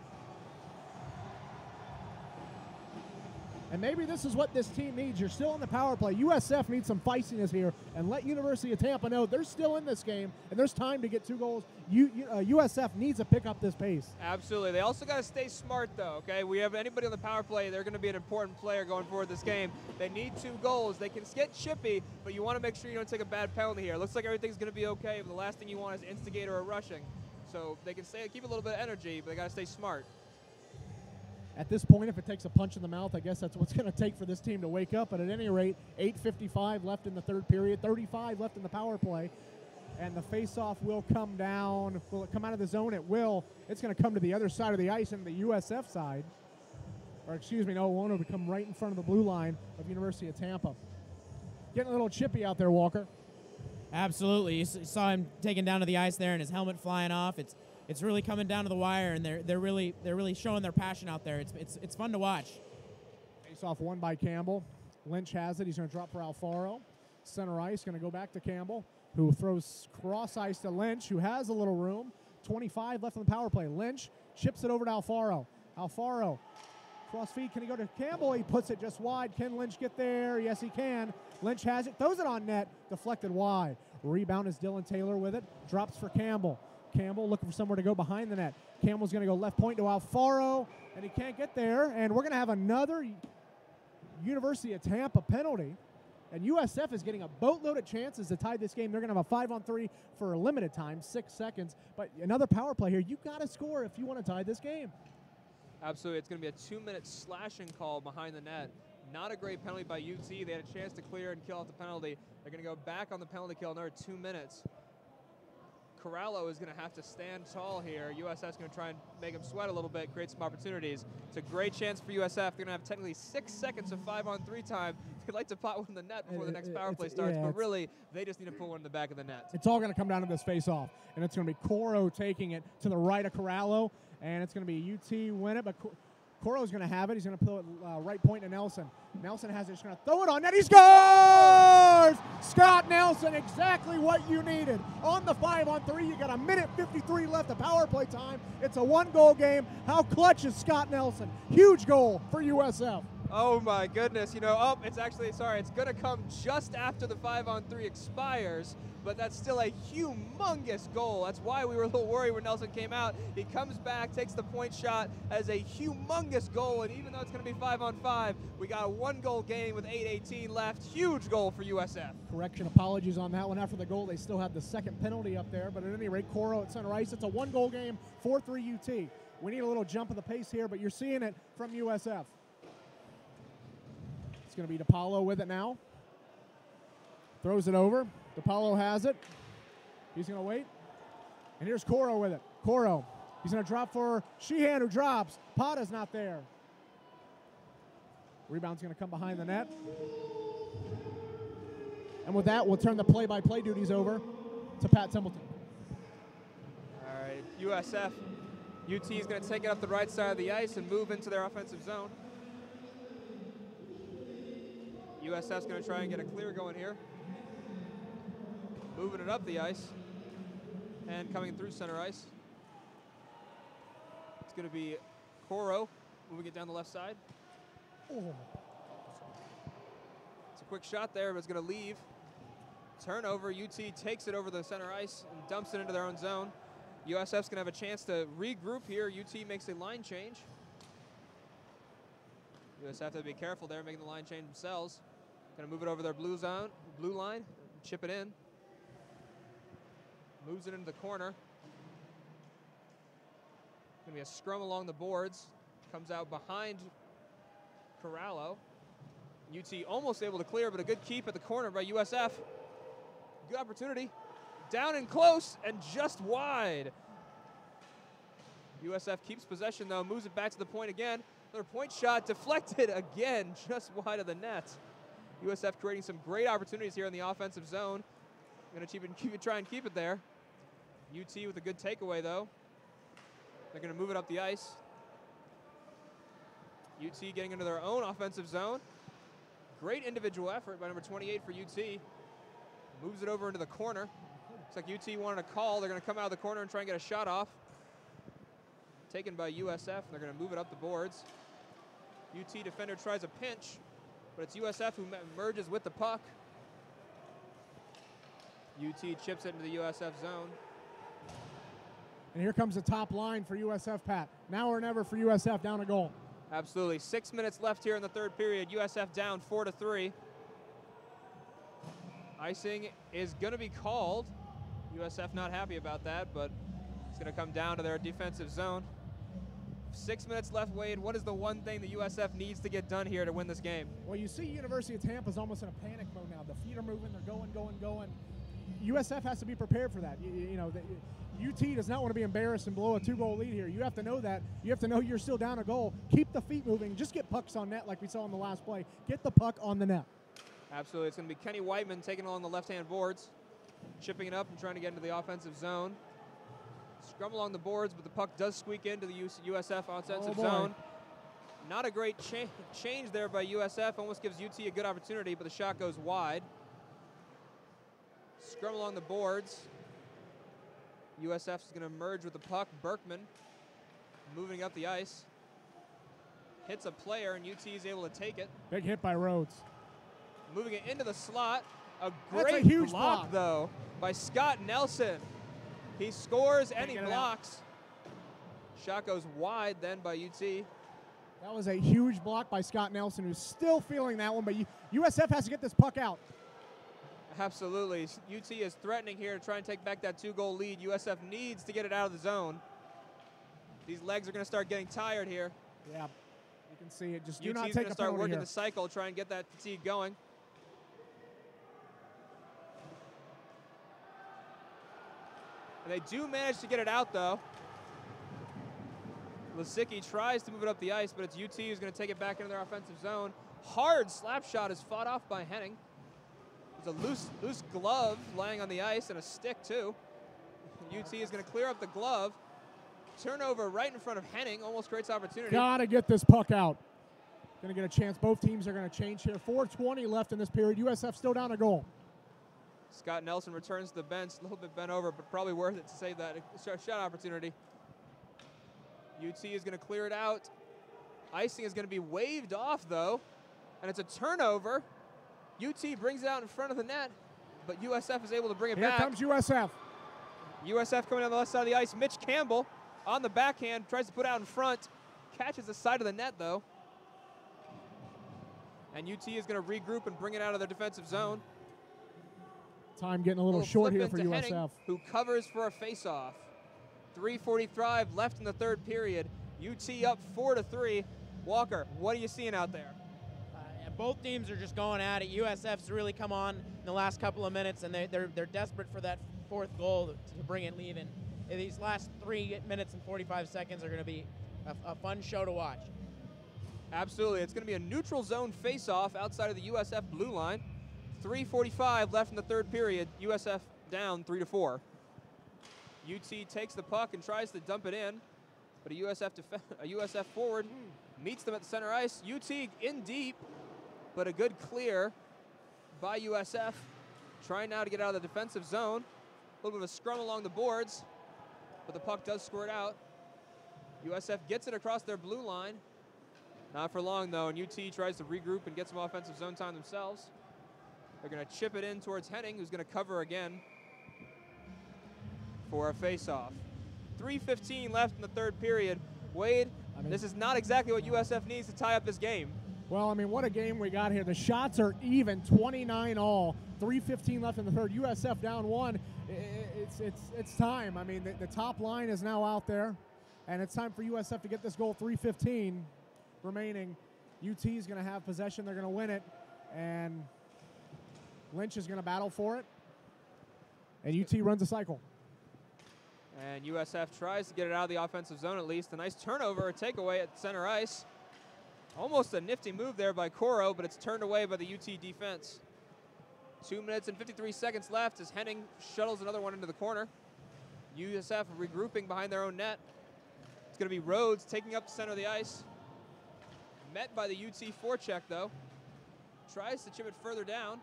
And maybe this is what this team needs. You're still in the power play. USF needs some feistiness here, and let University of Tampa know they're still in this game, and there's time to get 2 goals. USF needs to pick up this pace. Absolutely. They also got to stay smart, though, okay? We have anybody on the power play, they're going to be an important player going forward this game. They need 2 goals. They can get chippy, but you want to make sure you don't take a bad penalty here. It looks like everything's going to be okay, but the last thing you want is instigator or rushing. So they can keep a little bit of energy, but they got to stay smart. At this point, if it takes a punch in the mouth, I guess that's what's going to take for this team to wake up. But at any rate, 8:55 left in the third period, 35 left in the power play. And the faceoff will come down. Will it come out of the zone? It will. It's going to come to the other side of the ice, in the USF side. Or excuse me, no, it won't. It'll come right in front of the blue line of University of Tampa. Getting a little chippy out there, Walker. Absolutely. You saw him taken down to the ice there and his helmet flying off. It's really coming down to the wire, and they're really showing their passion out there. It's fun to watch. Face off won by Campbell. Lynch has it. He's going to drop for Alfaro. Center ice going to go back to Campbell, who throws cross ice to Lynch, who has a little room. 25 left on the power play. Lynch chips it over to Alfaro. Alfaro cross feed. Can he go to Campbell? He puts it just wide. Can Lynch get there? Yes, he can. Lynch has it. Throws it on net. Deflected wide. Rebound is Dylan Taylor with it. Drops for Campbell. Campbell looking for somewhere to go behind the net. Campbell's going to go left point to Alfaro, and he can't get there. And we're going to have another University of Tampa penalty. And USF is getting a boatload of chances to tie this game. They're going to have a 5-on-3 for a limited time, 6 seconds. But another power play here. You've got to score if you want to tie this game. Absolutely. It's going to be a 2-minute slashing call behind the net. Not a great penalty by UT. They had a chance to clear and kill off the penalty. They're going to go back on the penalty kill another 2 minutes. Corallo is going to have to stand tall here. USF's going to try and make him sweat a little bit, create some opportunities. It's a great chance for USF. They're going to have technically 6 seconds of 5-on-3 time. They'd like to pot one in the net before the next power play starts, but really, they just need to put one in the back of the net. It's all going to come down to this face-off, and it's going to be Coro taking it to the right of Corallo, and it's going to be UT win it, but Coro's going to have it. He's going to put it right point to Nelson. Nelson has it. He's going to throw it on net. He scores! Scott Nelson, exactly what you needed. On the 5-on-3, you got a 1:53 left of power play time. It's a 1-goal game. How clutch is Scott Nelson? Huge goal for USF. Oh my goodness, it's going to come just after the 5-on-3 expires, but that's still a humongous goal. That's why we were a little worried when Nelson came out. He comes back, takes the point shot as a humongous goal, and even though it's going to be 5-on-5, we got a 1-goal game with 8:18 left. Huge goal for USF. Correction, apologies on that one. After the goal, they still have the second penalty up there, but at any rate, Coro at center ice. It's a 1-goal game, 4-3 UT. We need a little jump of the pace here, but you're seeing it from USF. It's going to be DePaulo with it now. Throws it over. DePaulo has it. He's going to wait. And here's Coro with it. Coro. He's going to drop for Sheehan, who drops. Pata's not there. Rebound's going to come behind the net. And with that, we'll turn the play-by-play duties over to Pat Templeton. All right, USF. UT is going to take it up the right side of the ice and move into their offensive zone. USF's going to try and get a clear going here. Moving it up the ice and coming through center ice. It's going to be Coro moving it down the left side. Oh. It's a quick shot there, but it's going to leave. Turnover, UT takes it over the center ice and dumps it into their own zone. USF's gonna have a chance to regroup here. UT makes a line change. USF have to be careful there, making the line change themselves. Gonna move it over their blue line, chip it in. Moves it into the corner. Gonna be a scrum along the boards. Comes out behind Corallo. UT almost able to clear, but a good keep at the corner by USF. Good opportunity. Down and close and just wide. USF keeps possession though, moves it back to the point again. Another point shot deflected again, just wide of the net. USF creating some great opportunities here in the offensive zone. Gonna try and keep it there. UT with a good takeaway though. They're gonna move it up the ice. UT getting into their own offensive zone. Great individual effort by number 28 for UT. Moves it over into the corner. Looks like UT wanted a call. They're gonna come out of the corner and try and get a shot off. Taken by USF. They're gonna move it up the boards. UT defender tries a pinch, but it's USF who merges with the puck. UT chips it into the USF zone. And here comes the top line for USF, Pat. Now or never for USF, down a goal. Absolutely. 6 minutes left here in the third period. USF down 4-3. Icing is going to be called. USF not happy about that, but it's going to come down to their defensive zone. 6 minutes left, Wade. What is the one thing that USF needs to get done here to win this game? Well, you see University of Tampa is almost in a panic mode now. The feet are moving. They're going. USF has to be prepared for that. UT does not want to be embarrassed and blow a 2-goal lead here. You have to know that. You have to know you're still down a goal. Keep the feet moving. Just get pucks on net like we saw in the last play. Get the puck on the net. Absolutely. It's going to be Kenny Whiteman taking along the left-hand boards, chipping it up and trying to get into the offensive zone. Scrum along the boards, but the puck does squeak into the USF offensive zone. Not a great change there by USF. Almost gives UT a good opportunity, but the shot goes wide. Scrum along the boards. USF is going to merge with the puck. Berkman moving up the ice. Hits a player, and UT is able to take it. Big hit by Rhodes. Moving it into the slot. A That's great a huge block, though, by Scott Nelson. He scores and he blocks. Shot goes wide then by UT. That was a huge block by Scott Nelson, who's still feeling that one, but USF has to get this puck out. Absolutely. UT is threatening here to try and take back that 2-goal lead. USF needs to get it out of the zone. These legs are going to start getting tired here. Yeah, you can see it. Just do UT's not going take to a start penalty working here. the cycle, try and get that fatigue going. And they do manage to get it out, though. Lisicki tries to move it up the ice, but it's UT who's going to take it back into their offensive zone. Hard slap shot is fought off by Henning. There's a loose glove lying on the ice and a stick, too. UT is going to clear up the glove. Turnover right in front of Henning, almost creates opportunity. Gotta get this puck out. Gonna get a chance. Both teams are gonna change here. 4:20 left in this period. USF still down a goal. Scott Nelson returns to the bench, a little bit bent over, but probably worth it to save that shot opportunity. UT is going to clear it out. Icing is going to be waved off, though, and it's a turnover. UT brings it out in front of the net, but USF is able to bring it back. Here comes USF. USF coming down the left side of the ice. Mitch Campbell on the backhand, tries to put out in front, catches the side of the net, though. And UT is going to regroup and bring it out of their defensive zone. Time getting a little short here for Henning, USF. who covers for a face-off. 3:45 left in the third period. UT up 4-3. Walker, what are you seeing out there? Both teams are just going at it. USF's really come on in the last couple of minutes, and they're desperate for that fourth goal to bring it even. These last 3 minutes and 45 seconds are going to be a fun show to watch. Absolutely. It's going to be a neutral zone face-off outside of the USF blue line. 3:45 left in the third period. USF down 3-4. UT takes the puck and tries to dump it in, but a USF forward meets them at the center ice. UT in deep, but a good clear by USF. Trying now to get out of the defensive zone. A little bit of a scrum along the boards, but the puck does squirt out. USF gets it across their blue line. Not for long, though, and UT tries to regroup and get some offensive zone time themselves. They're going to chip it in towards Henning, who's going to cover again for a face-off. 3:15 left in the third period. Wade, this is not exactly what USF needs to tie up this game. Well, I mean, what a game we got here. The shots are even, 29 all. 3:15 left in the third. USF down 1. It's time. I mean, the top line is now out there, and it's time for USF to get this goal. 3:15 remaining. UT is going to have possession. They're going to win it, and Lynch is going to battle for it, and UT runs a cycle. And USF tries to get it out of the offensive zone at least. A nice turnover, a takeaway at center ice. Almost a nifty move there by Coro, but it's turned away by the UT defense. 2 minutes and 53 seconds left as Henning shuttles another one into the corner. USF regrouping behind their own net. It's going to be Rhodes taking up the center of the ice. Met by the UT forecheck, though. Tries to chip it further down.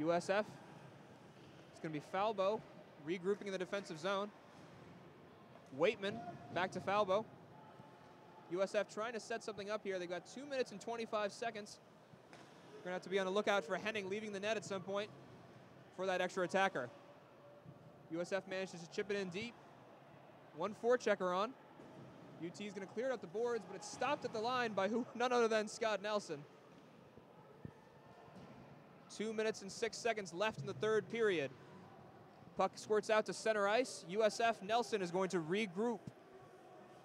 USF. It's going to be Falbo regrouping in the defensive zone. Waitman back to Falbo. USF trying to set something up here. They've got 2 minutes and 25 seconds. We're going to have to be on the lookout for Henning leaving the net at some point for that extra attacker. USF manages to chip it in deep. One forechecker on. UT is going to clear it up the boards, but it's stopped at the line by none other than Scott Nelson. 2 minutes and 6 seconds left in the third period. Puck squirts out to center ice. USF Nelson is going to regroup.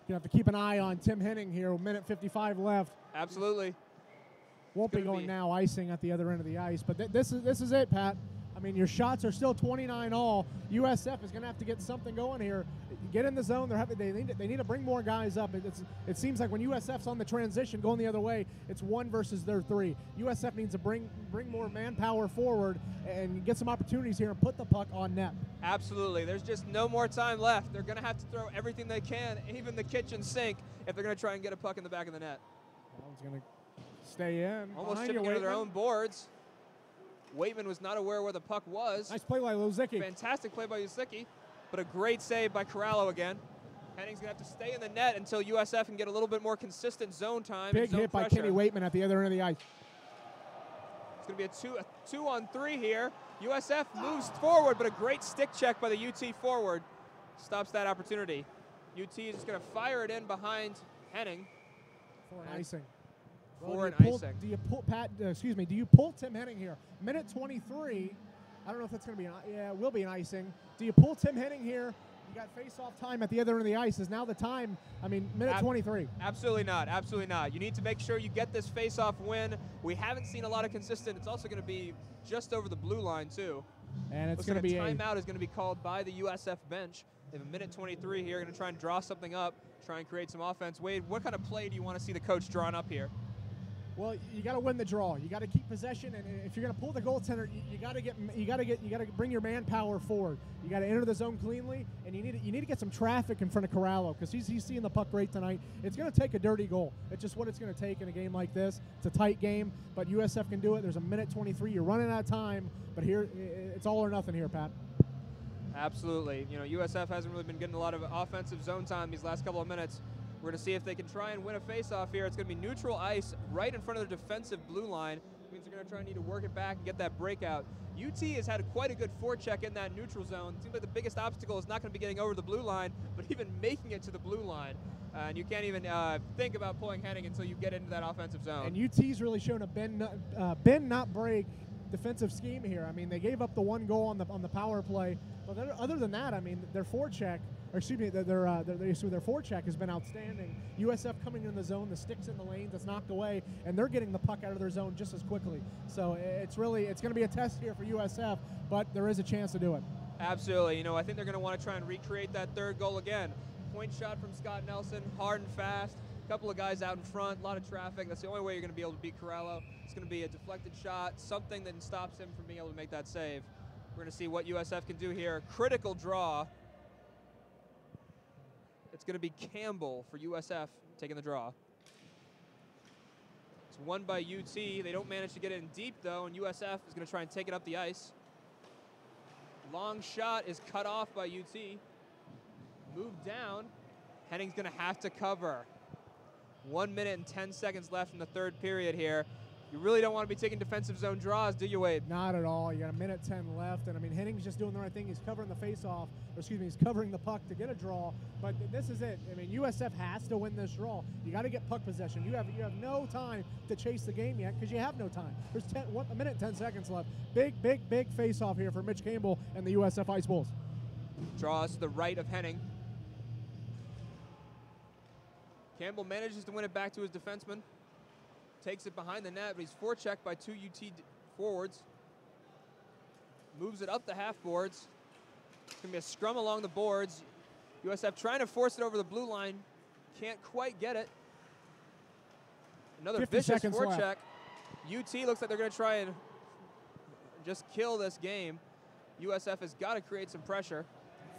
You have to keep an eye on Tim Henning here. 1:55 left. Absolutely. Won't be going now, icing at the other end of the ice. But this is it, Pat. I mean, your shots are still 29 all. USF is going to have to get something going here. Get in the zone. They need to bring more guys up. It seems like when USF's on the transition going the other way, it's 1 versus their 3. USF needs to bring more manpower forward and get some opportunities here and put the puck on net. Absolutely. There's just no more time left. They're going to have to throw everything they can, even the kitchen sink, if they're going to try and get a puck in the back of the net. That one's going to stay in. Almost chipping into their own boards. Waitman was not aware where the puck was. Nice play by Lozicki. Fantastic play by Lozicki, but a great save by Corallo again. Henning's going to have to stay in the net until USF can get a little bit more consistent zone time. Big hit by Kenny Waitman at the other end of the ice. It's going to be a 2-on-3 here. USF moves forward, but a great stick check by the UT forward stops that opportunity. UT is just going to fire it in behind Henning. For an icing. For an icing. Do you pull do you pull Tim Henning here? Minute 23. I don't know if that's going to be it will be an icing. Do you pull Tim Henning here? You got face-off time at the other end of the ice. Is now the time? I mean, minute 23. Absolutely not. Absolutely not. You need to make sure you get this face-off win. We haven't seen a lot of consistent. It's also going to be just over the blue line, too. And it's going to be a timeout is going to be called by the USF bench. They have a minute 23 here. Going to try and draw something up, try and create some offense. Wade, what kind of play do you want to see the coach drawing up here? Well, you got to win the draw. You got to keep possession, and if you're going to pull the goaltender, you got to bring your manpower forward. You got to enter the zone cleanly, and you need to get some traffic in front of Corallo because he's seeing the puck great tonight. It's going to take a dirty goal. It's just what it's going to take in a game like this. It's a tight game, but USF can do it. There's a minute 23. You're running out of time, but here it's all or nothing here, Pat. Absolutely. You know, USF hasn't really been getting a lot of offensive zone time these last couple of minutes. We're going to see if they can try and win a face-off here. It's going to be neutral ice right in front of the defensive blue line. It means they're going to try and need to work it back and get that breakout. UT has had quite a good forecheck in that neutral zone. It seems like the biggest obstacle is not going to be getting over the blue line, but even making it to the blue line. And you can't even think about pulling Henning until you get into that offensive zone. And UT's really shown a bend not break defensive scheme here. I mean, they gave up the one goal on the power play, but other than that, I mean, their forecheck. Or excuse me, their forecheck has been outstanding. USF coming in the zone, the sticks in the lanes, it's knocked away, and they're getting the puck out of their zone just as quickly. So it's going to be a test here for USF, but there is a chance to do it. Absolutely. You know, I think they're going to want to try and recreate that third goal again. Point shot from Scott Nelson, hard and fast. A couple of guys out in front, a lot of traffic. That's the only way you're going to be able to beat Corallo. It's going to be a deflected shot, something that stops him from being able to make that save. We're going to see what USF can do here. Critical draw. It's going to be Campbell for USF taking the draw. It's won by UT. They don't manage to get it in deep, though, and USF is going to try and take it up the ice. Long shot is cut off by UT. Moved down. Henning's going to have to cover. 1 minute and 10 seconds left in the third period here. You really don't want to be taking defensive zone draws, do you, Wade? Not at all. You got a minute 10 left, and I mean, Henning's just doing the right thing. He's covering the face-off, or excuse me, he's covering the puck to get a draw. But this is it. I mean, USF has to win this draw. You got to get puck possession. You have no time to chase the game yet because you have no time. There's a minute 10 seconds left. Big face-off here for Mitch Campbell and the USF Ice Bulls. Draws to the right of Henning. Campbell manages to win it back to his defenseman. Takes it behind the net, but he's forechecked by 2 UT forwards. Moves it up the half boards. It's going to be a scrum along the boards. USF trying to force it over the blue line. Can't quite get it. Another vicious forecheck. UT looks like they're going to try and just kill this game. USF has got to create some pressure.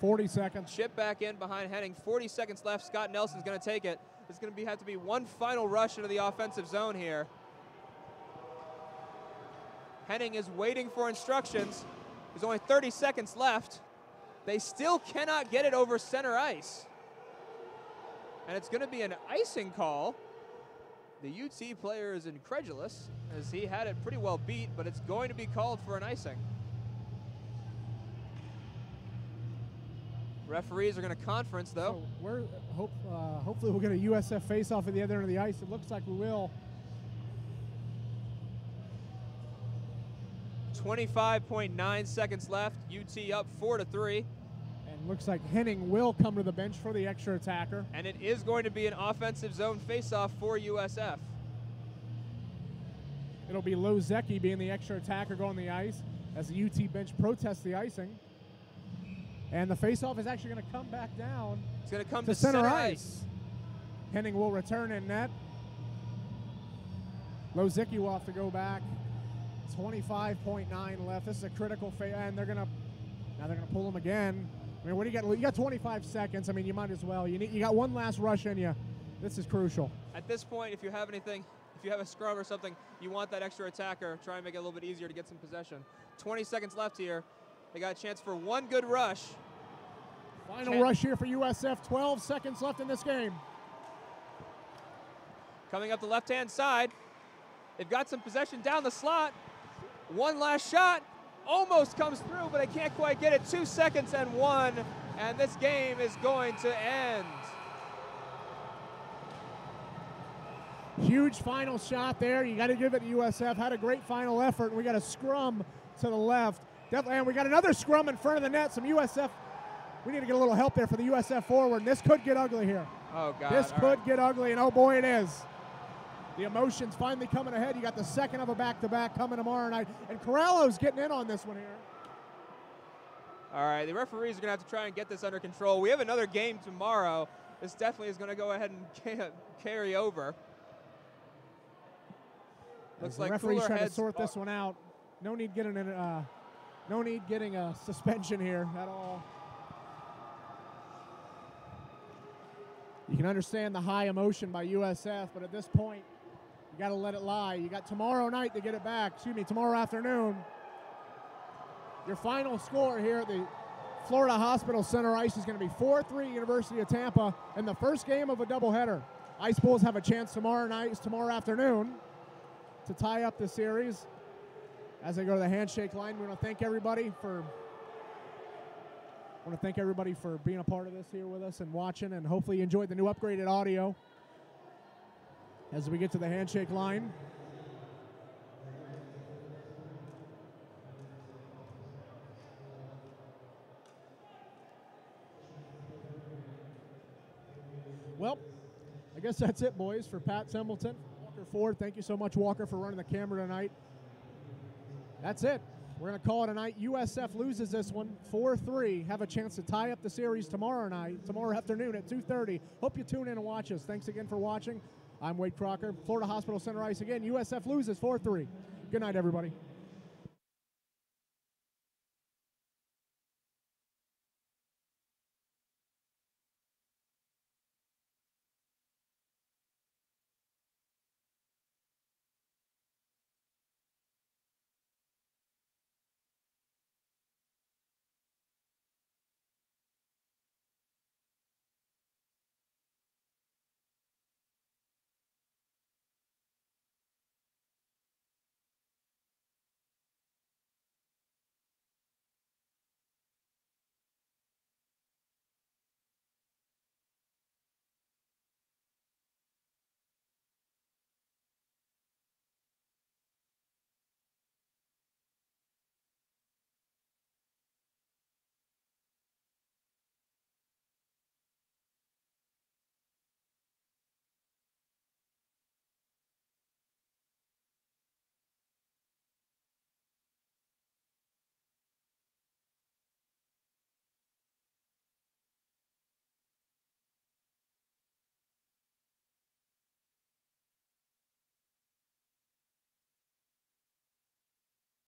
40 seconds. Chip back in behind Henning. 40 seconds left. Scott Nelson's going to take it. It's going to have to be one final rush into the offensive zone here. Henning is waiting for instructions. There's only 30 seconds left. They still cannot get it over center ice. And it's going to be an icing call. The UT player is incredulous as he had it pretty well beat, but it's going to be called for an icing. Referees are going to conference, though. So hopefully we'll get a USF face-off at the other end of the ice. It looks like we will. 25.9 seconds left. UT up 4-3. And looks like Henning will come to the bench for the extra attacker. And it is going to be an offensive zone face-off for USF. It'll be Lozecki being the extra attacker going the ice as the UT bench protests the icing. And the face-off is actually going to come back down. It's going to come to center ice. Henning will return in net. Lozecki will have to go back. 25.9 left. This is a critical phase, and they're gonna pull him again. I mean, what do you got? You got 25 seconds. I mean, you might as well. You got one last rush in you. This is crucial. At this point, if you have anything, if you have a scrum or something, you want that extra attacker. Try and make it a little bit easier to get some possession. 20 seconds left here. They got a chance for one good rush. Final rush here for USF. 12 seconds left in this game. Coming up the left-hand side. They've got some possession down the slot. One last shot. Almost comes through, but they can't quite get it. 2 seconds and 1. And this game is going to end. Huge final shot there. You got to give it to USF. Had a great final effort. And we got a scrum to the left. Definitely, and we got another scrum in front of the net. Some USF. We need to get a little help there for the USF forward. And this could get ugly here. Oh, God. This could get ugly, and oh, boy, it is. The emotions finally coming ahead. You got the second of a back-to-back coming tomorrow night. And Corralo's getting in on this one here. All right, the referees are going to have to try and get this under control. We have another game tomorrow. This definitely is going to go ahead and carry over. Looks like referees trying to sort this one out. No need getting a suspension here at all. You can understand the high emotion by USF, but at this point, you got to let it lie. You got tomorrow night to get it back. Tomorrow afternoon. Your final score here at the Florida Hospital Center Ice is going to be 4-3 University of Tampa in the first game of a doubleheader. Ice Bulls have a chance tomorrow afternoon to tie up the series. As they go to the handshake line, we want to thank everybody for being a part of this here with us and watching, and hopefully you enjoyed the new upgraded audio as we get to the handshake line. Well, I guess that's it, boys, for Pat Templeton. Walker Ford, thank you so much, Walker, for running the camera tonight. That's it. We're going to call it a night. USF loses this one 4-3. Have a chance to tie up the series tomorrow afternoon at 2:30. Hope you tune in and watch us. Thanks again for watching. I'm Wade Crocker. Florida Hospital Center Ice again. USF loses 4-3. Good night, everybody.